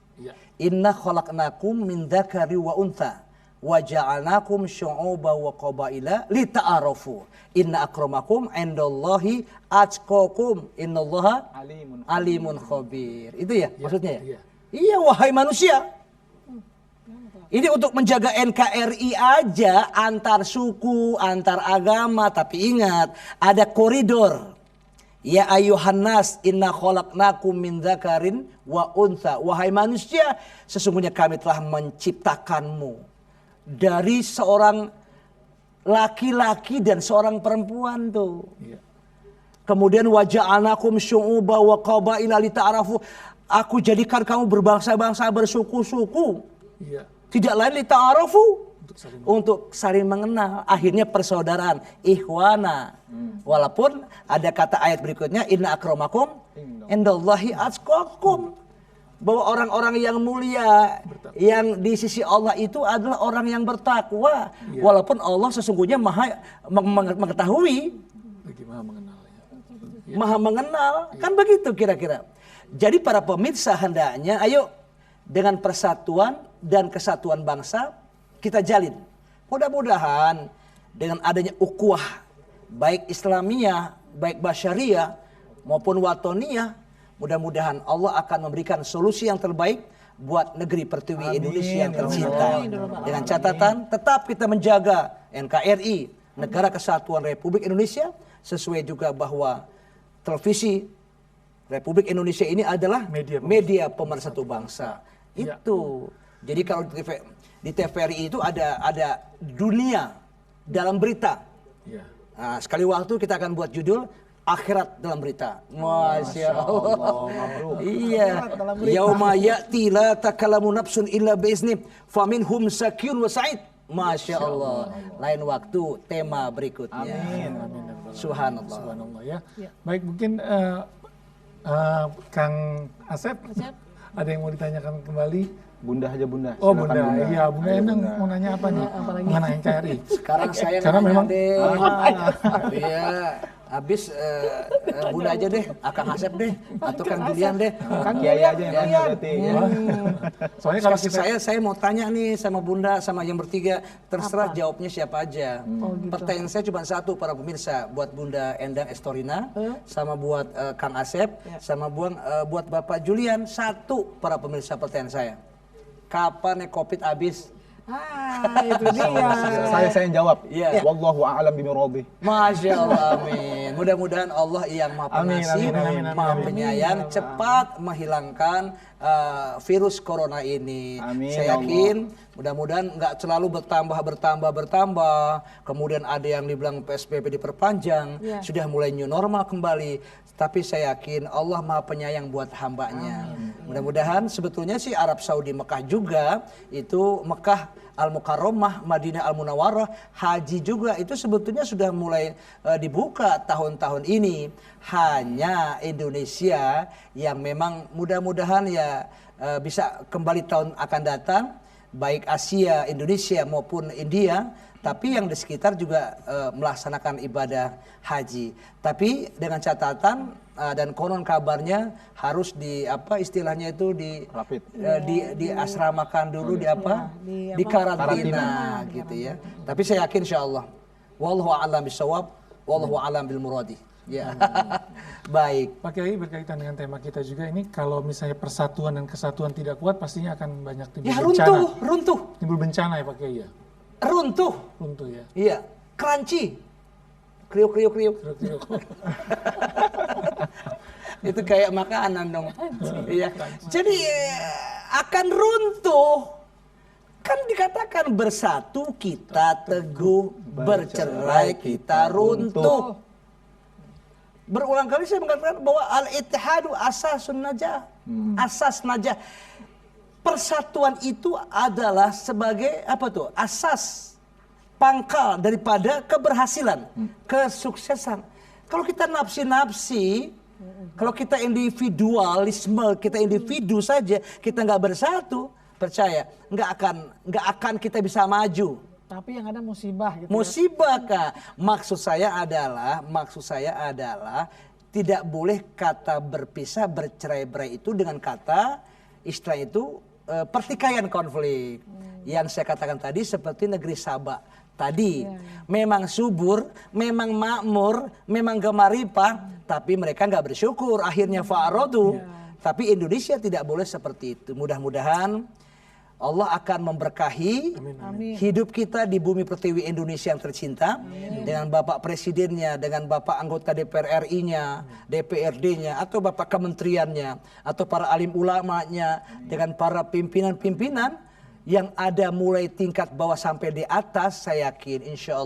Inna khalaqnakum min dzakari wa untha wa ja'alnakum syu'uban wa qabaila lita'arafu. Inna akramakum 'indallahi atqakum. Innallaha alimun khabir. Itu ya maksudnya ya? Iya, wahai manusia. Ini untuk menjaga NKRI aja, antar suku, antar agama. Tapi ingat, ada koridor. Ya ayuhan nas, inna khalaqnakum min dzakarin wa untha. Wahai manusia, sesungguhnya kami telah menciptakanmu dari seorang laki-laki dan seorang perempuan tuh. Kemudian wa ja'alnakum syu'uban wa qabaila lita'arafu. Aku jadikan kamu berbangsa-bangsa, bersuku-suku. Tidak lain lita'arafu. untuk saling mengenal, akhirnya persaudaraan, ikhwana. Walaupun ada kata ayat berikutnya, inna akramakum indallahi atqakum, bahwa orang-orang yang mulia yang di sisi Allah itu adalah orang yang bertakwa. Walaupun Allah sesungguhnya maha mengetahui, Maha mengenal ya. maha mengenal, kan begitu kira-kira. Jadi para pemirsa, hendaknya ayo dengan persatuan dan kesatuan bangsa kita jalin. Mudah-mudahan dengan adanya ukhuwah baik Islamiyah, baik Basyariyah maupun Watoniyah, mudah-mudahan Allah akan memberikan solusi yang terbaik buat negeri pertiwi Indonesia yang tercinta. Dengan catatan tetap kita menjaga NKRI, Negara Kesatuan Republik Indonesia, sesuai juga bahwa televisi Republik Indonesia ini adalah media pemersatu bangsa. Itu. Jadi kalau di TVRI itu ada dunia dalam berita. Nah, sekali waktu kita akan buat judul akhirat dalam berita. Masya Allah. Iya. Yauma ya'ti la takallamu nafsun illa bi'izni faminhum sakiyun wa sa'id. Masya Allah. Lain waktu tema berikutnya. Amin. Subhanallah. Subhanallah ya. Baik, mungkin Kang Asep, ada yang mau ditanyakan kembali? Bunda aja Bunda. Oh Silakan, Bunda, iya Bunda Ayo, Endang Bunda. mau nanya apa nih? Mengenai NKRI. Sekarang saya Karena nanya memang deh. Iya. Habis Bunda aja deh, Akang Asep deh, atau Kang Julian deh. Kang Kiai aja yang nanya berarti. Ya. Soalnya kalau kita Saya mau tanya nih sama Bunda, sama yang bertiga, terserah jawabnya siapa aja. Pertanyaan saya cuma satu para pemirsa, buat Bunda Endang Estorina, sama buat Kang Asep, sama buat Bapak Julian. Satu para pemirsa, pertanyaan saya, kapan nih COVID habis? Itu dia. Saya yang jawab. Iya. Wallahu a'lam bimiradih. Masya Allah, amin. Mudah-mudahan Allah yang maha Amin, pengasih, amin, amin, maha amin. penyayang, cepat menghilangkan virus corona ini. Amin, Saya yakin mudah-mudahan nggak selalu bertambah. Kemudian ada yang dibilang PSBB diperpanjang, sudah mulai new normal kembali. Tapi saya yakin Allah maha penyayang buat hambanya. Mudah-mudahan sebetulnya sih Arab Saudi, Mekah juga, itu Mekah Al-Mukarramah, Madinah Al-Munawwarah, haji juga itu sebetulnya sudah mulai dibuka tahun-tahun ini. Hanya Indonesia yang memang mudah-mudahan ya bisa kembali tahun akan datang, baik Asia, Indonesia maupun India, tapi yang di sekitar juga melaksanakan ibadah haji. Tapi dengan catatan dan konon kabarnya harus di apa istilahnya itu Rapid. diasramakan dulu di karantina gitu ya. Tapi saya yakin insyaallah. Wallahu a'lam bishawab, wallahu a'lam bil muradi. Ya. Baik. Pak Kiai, berkaitan dengan tema kita juga ini, kalau misalnya persatuan dan kesatuan tidak kuat, pastinya akan banyak timbul Ya bencana. runtuh. Timbul bencana ya Pak Kiai ya. Runtuh. Runtuh ya. Iya, crunchy. Kriuk. Kriuk-kriuk. Itu kayak makanan dong. Iya. Jadi akan runtuh. Kan dikatakan bersatu kita teguh, bercerai kita runtuh. Berulang kali saya mengatakan bahwa al-ittihadu asasun najah. Asas najah. Persatuan itu adalah sebagai apa tuh? Asas pangkal daripada keberhasilan, kesuksesan. Kalau kita nafsi-nafsi, kalau kita individualisme, kita individu saja, kita nggak bersatu, percaya nggak akan kita bisa maju. Tapi yang ada musibah gitu. Musibah kah? Maksud saya adalah tidak boleh kata berpisah, bercerai-berai itu dengan kata istilah itu pertikaian konflik. Yang saya katakan tadi seperti negeri Sabah tadi. Memang subur, memang makmur, memang gemaripah, tapi mereka nggak bersyukur. Akhirnya fa'arodu. Tapi Indonesia tidak boleh seperti itu. Mudah-mudahan Allah akan memberkahi hidup kita di bumi pertiwi Indonesia yang tercinta. Dengan Bapak Presidennya, dengan Bapak anggota DPR RI-nya, DPRD-nya, atau Bapak Kementeriannya, atau para alim ulamanya, dengan para pimpinan-pimpinan yang ada mulai tingkat bawah sampai di atas. Saya yakin insya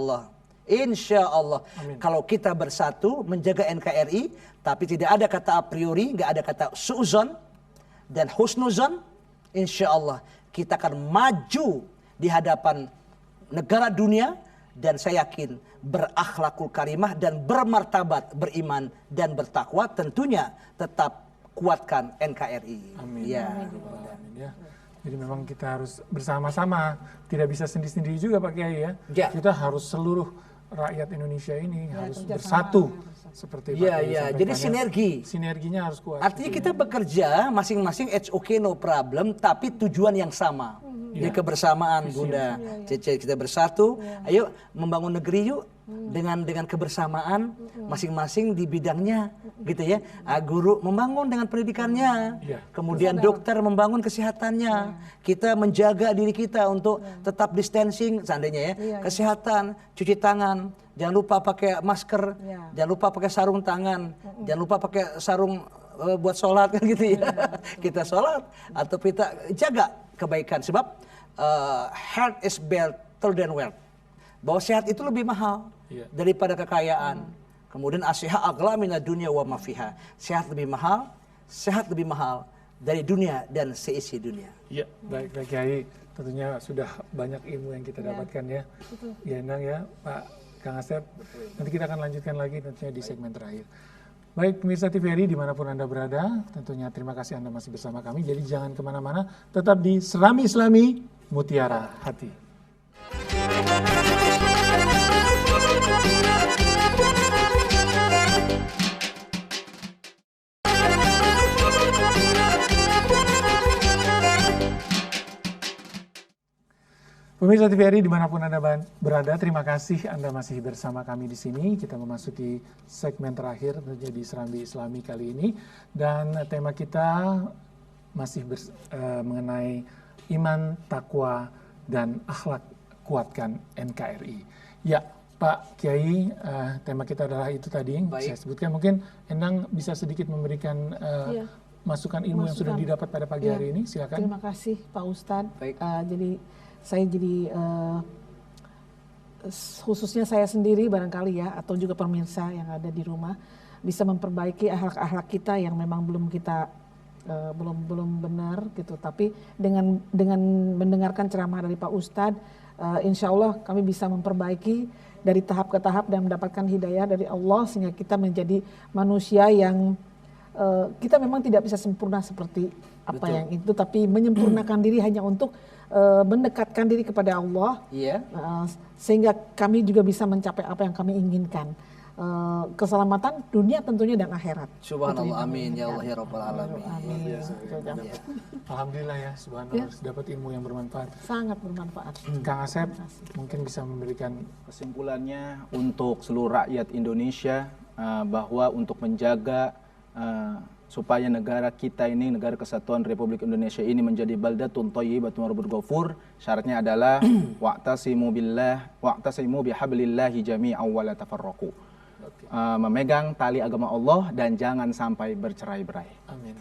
Allah kalau kita bersatu menjaga NKRI, tapi tidak ada kata a priori, nggak ada kata suuzon dan husnuzon, insya Allah kita akan maju di hadapan negara dunia, dan saya yakin berakhlakul karimah dan bermartabat, beriman dan bertakwa, tentunya tetap kuatkan NKRI. Amin. Ya. Amin ya. Jadi memang kita harus bersama-sama, tidak bisa sendiri-sendiri juga Pak Kiai ya. Ya. Kita harus seluruh rakyat Indonesia ini Ya, harus kerjasama. bersatu seperti Pak Iya, Kiai iya. sampaikan Jadi ya. sinergi. Sinerginya harus kuat. Artinya kita bekerja masing-masing, it's okay, no problem, tapi tujuan yang sama. Jadi kebersamaan, Bunda Cece, kita bersatu. Ayo membangun negeri yuk dengan kebersamaan masing-masing di bidangnya, gitu ya. Guru membangun dengan pendidikannya, Iya. kemudian dokter membangun kesehatannya. Kita menjaga diri kita untuk tetap distancing, seandainya ya. Kesehatan, cuci tangan, jangan lupa pakai masker, jangan lupa pakai sarung tangan, jangan lupa pakai sarung buat sholat kan gitu ya. Kita sholat atau kita jaga kebaikan, sebab health is better than wealth. Bahwa sehat itu lebih mahal daripada kekayaan. Kemudian asyiha aghla minad dunya wa ma fiha. Sehat lebih mahal dari dunia dan seisi dunia. Iya, baik Pak Kiai. Tentunya sudah banyak ilmu yang kita dapatkan ya. Ya Endang ya, Pak Kang Asep. Nanti kita akan lanjutkan lagi tentunya di segmen terakhir. Baik pemirsa TVRI dimanapun Anda berada, tentunya terima kasih Anda masih bersama kami. Jadi jangan kemana-mana, tetap di Serami Islami Mutiara Hati. Pemirsa TVRI dimanapun Anda berada, terima kasih Anda masih bersama kami di sini. Kita memasuki segmen terakhir menjadi Serambi Islami kali ini, dan tema kita masih mengenai iman, takwa, dan akhlak kuatkan NKRI. Ya, Pak Kiai, tema kita adalah itu tadi. Saya sebutkan, mungkin Endang bisa sedikit memberikan masukan ilmu yang sudah didapat pada pagi hari ini. Silakan. Terima kasih Pak Ustadz. Baik. Saya jadi khususnya saya sendiri barangkali ya, atau juga pemirsa yang ada di rumah, bisa memperbaiki akhlak-akhlak kita yang memang belum kita belum benar gitu. Tapi dengan mendengarkan ceramah dari Pak Ustadz, insya Allah kami bisa memperbaiki dari tahap ke tahap dan mendapatkan hidayah dari Allah, sehingga kita menjadi manusia yang kita memang tidak bisa sempurna seperti apa yang itu, tapi menyempurnakan diri hanya untuk mendekatkan diri kepada Allah, sehingga kami juga bisa mencapai apa yang kami inginkan. Keselamatan dunia tentunya dan akhirat. Subhanallah, amin ya Allah ya Rabbal alamin. Amin. Alhamdulillah ya, subhanallah, dapat ilmu yang bermanfaat. Sangat bermanfaat. Kang Asep mungkin bisa memberikan kesimpulannya untuk seluruh rakyat Indonesia, bahwa untuk menjaga supaya negara kita ini, negara kesatuan Republik Indonesia ini menjadi baldatun thayyibatun wa rabbul ghafur, syaratnya adalah wa'tasimu bihablillahi jami'an wa la tafarraqu. Memegang tali agama Allah dan jangan sampai bercerai-berai. Amin.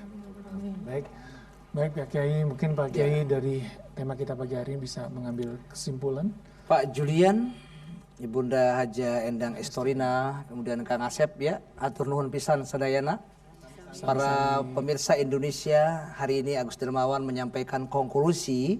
Baik Pak Kiai, mungkin Pak Kiai dari tema kita pagi hari ini bisa mengambil kesimpulan. Pak Julian, Ibunda Haja Endang Estorina, kemudian Kang Asep ya, atur nuhun pisan sadayana. Para pemirsa Indonesia, hari ini Agus Dermawan menyampaikan konklusi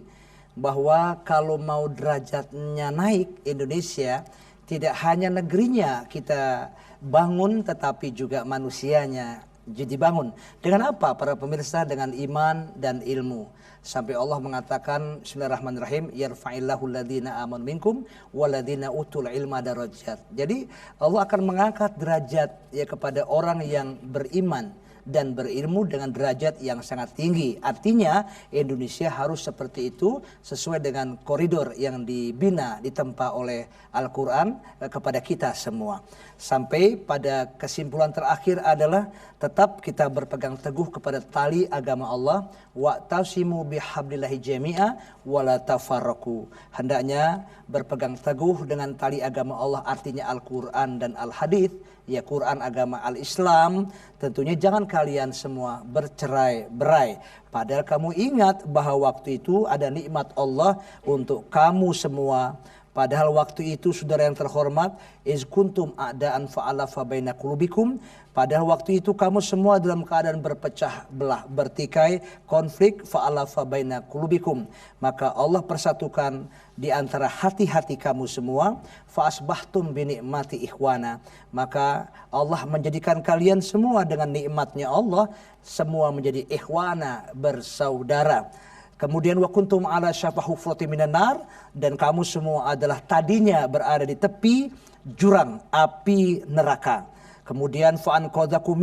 bahwa kalau mau derajatnya naik Indonesia, tidak hanya negerinya kita bangun, tetapi juga manusianya jadi bangun. Dengan apa para pemirsa? Dengan iman dan ilmu. Sampai Allah mengatakan bismillahirrahmanirrahim, yarfa'illahu alladhina amanu minkum walladhina utul ilma darajat. Jadi Allah akan mengangkat derajat ya kepada orang yang beriman dan berilmu dengan derajat yang sangat tinggi. Artinya Indonesia harus seperti itu, sesuai dengan koridor yang dibina, ditempa oleh Al-Quran kepada kita semua. Sampai pada kesimpulan terakhir adalah tetap kita berpegang teguh kepada tali agama Allah. Wa'tasimu bihablillahi jami'a wa la tafarraqu. Hendaknya berpegang teguh dengan tali agama Allah, artinya Al-Quran dan Al-Hadith, ya Quran agama Al-Islam. Tentunya jangan kalian semua bercerai-berai. Padahal kamu ingat bahwa waktu itu ada nikmat Allah untuk kamu semua Padahal waktu itu saudara yang terhormat, iz kuntum a'daan fa'alafa baina qulubikum. Padahal waktu itu kamu semua dalam keadaan berpecah belah, bertikai, konflik, fa'alafa baina qulubikum. Maka Allah persatukan di antara hati-hati kamu semua, fa'asbahtum bi ni'mati ikhwana. Maka Allah menjadikan kalian semua dengan nikmatnya Allah semua menjadi ikhwana, bersaudara. Kemudian wa kuntum ala syafa hufratin minan nar, dan kamu semua adalah tadinya berada di tepi jurang api neraka. Kemudian fa anqadzakum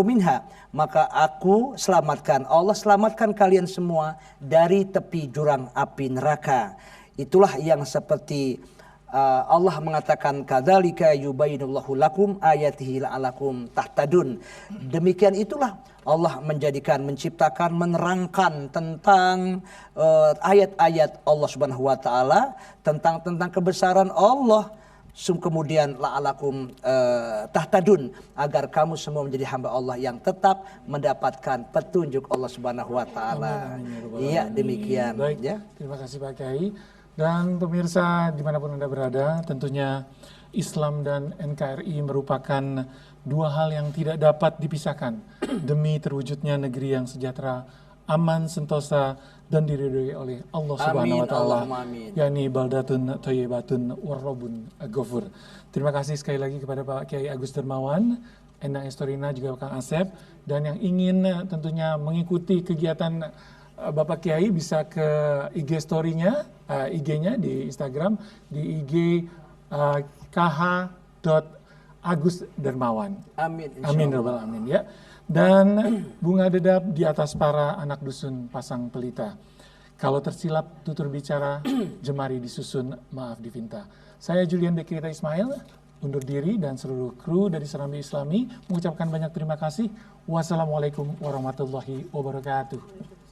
minha, maka aku selamatkan, Allah selamatkan kalian semua dari tepi jurang api neraka. Itulah yang seperti Allah mengatakan kadzalika yubayyinullahu lakum ayatihi la'alakum tahtadun. Demikian itulah Allah menciptakan, menerangkan tentang ayat-ayat Allah Subhanahu wa taala, tentang kebesaran Allah. Kemudian la'alakum tahtadun, agar kamu semua menjadi hamba Allah yang tetap mendapatkan petunjuk Allah Subhanahu wa taala. Iya, demikian. Baik, ya. Terima kasih Pak Kiai. Dan pemirsa dimanapun Anda berada, tentunya Islam dan NKRI merupakan dua hal yang tidak dapat dipisahkan demi terwujudnya negeri yang sejahtera, aman, sentosa, dan diridhoi oleh Allah Subhanahu wa taala, yakni baldatun thayyibatun warrabun ghafur. Terima kasih sekali lagi kepada Pak Kiai Agus Dermawan, Endang Estorina, juga Kang Asep, dan yang ingin tentunya mengikuti kegiatan Bapak Kiai bisa ke IG story-nya, IG-nya di Instagram, di IG kh.agusdermawan. Amin. Amin rabbal alamin ya. Dan bunga dedap di atas para anak dusun Pasang Pelita. Kalau tersilap tutur bicara, jemari disusun, maaf divinta. Saya Julian Dekirita Ismail, undur diri, dan seluruh kru dari Serambi Islami mengucapkan banyak terima kasih. Wassalamualaikum warahmatullahi wabarakatuh.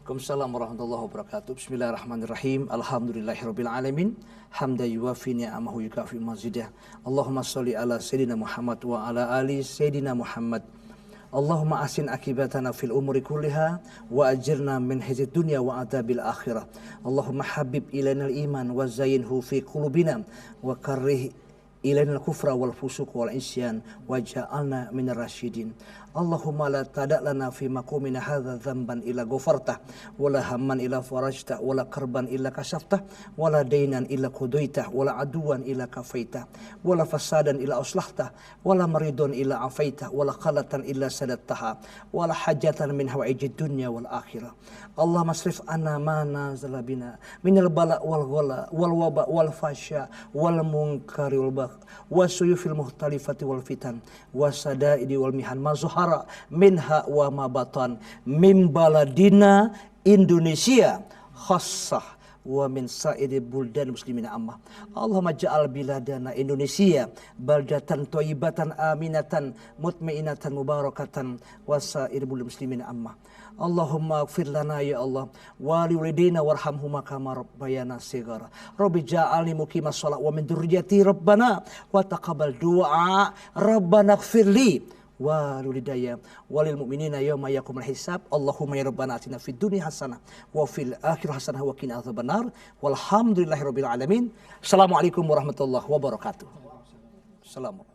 Waalaikumsalam warahmatullahi wabarakatuh. Bismillahirrahmanirrahim. Alhamdulillahirabbil alamin. Hamdan yuwafi ni'amahu yukafi mazidah. Allahumma sholli ala sayyidina Muhammad wa ala ali sayyidina Muhammad. Allahumma asin akibatana fil umuri kulliha wa ajirna min hizid dunya wa adabil akhirah. Allahumma habib ilainal iman wa zayyinhu fi qulubina wa karrih ilainal kufra wal fusuq wal isyan wa ja'alna minar rasyidin. Allahumma la tada' lana fi maqamina hadza dzamban illa ghafartah wa la hamman illa farajtah wa la karban illa kashaftah wa la dainan illa qudaitah wa la aduwan illa kafaitah wa la fasadan illa aslahtah wa la maridun illa afaitah wa la qalatan illa sadattaha wa la hajatan min hawaijid dunya wal akhirah. Allah masrif anna ma nazala bina minal bala wal ghala wal waba wal fasya wal munkari wal bagh wasuyufil muhtalifati wal fitan wasadaidi wal mihan mazuhara minha wa ma batan min baladina Indonesia khassah wa min sa'iri buldan muslimina ammah. Allahumma ja'al biladana Indonesia baldatan thayyibatan aminatan mutmainatan mubarakatan wa sa'iri buldan muslimina ammah. Allahumma ighfir lana ya Allah wa liwalidayna warhamhuma kama rabbayana shighara. Rabbi ja'alni muqimas shalah wa min dzurriyyati rabbana wa taqabbal du'a. Rabbana ighfirli wa lilidayya walil mu'minina yawma yaqumul hisab. Allahumma ya rabbana atina fid dunya hasanah wa fil akhirati hasanah wa qina adzabannar. Walhamdulillahirabbil alamin. Assalamualaikum warahmatullahi wabarakatuh. Assalamualaikum.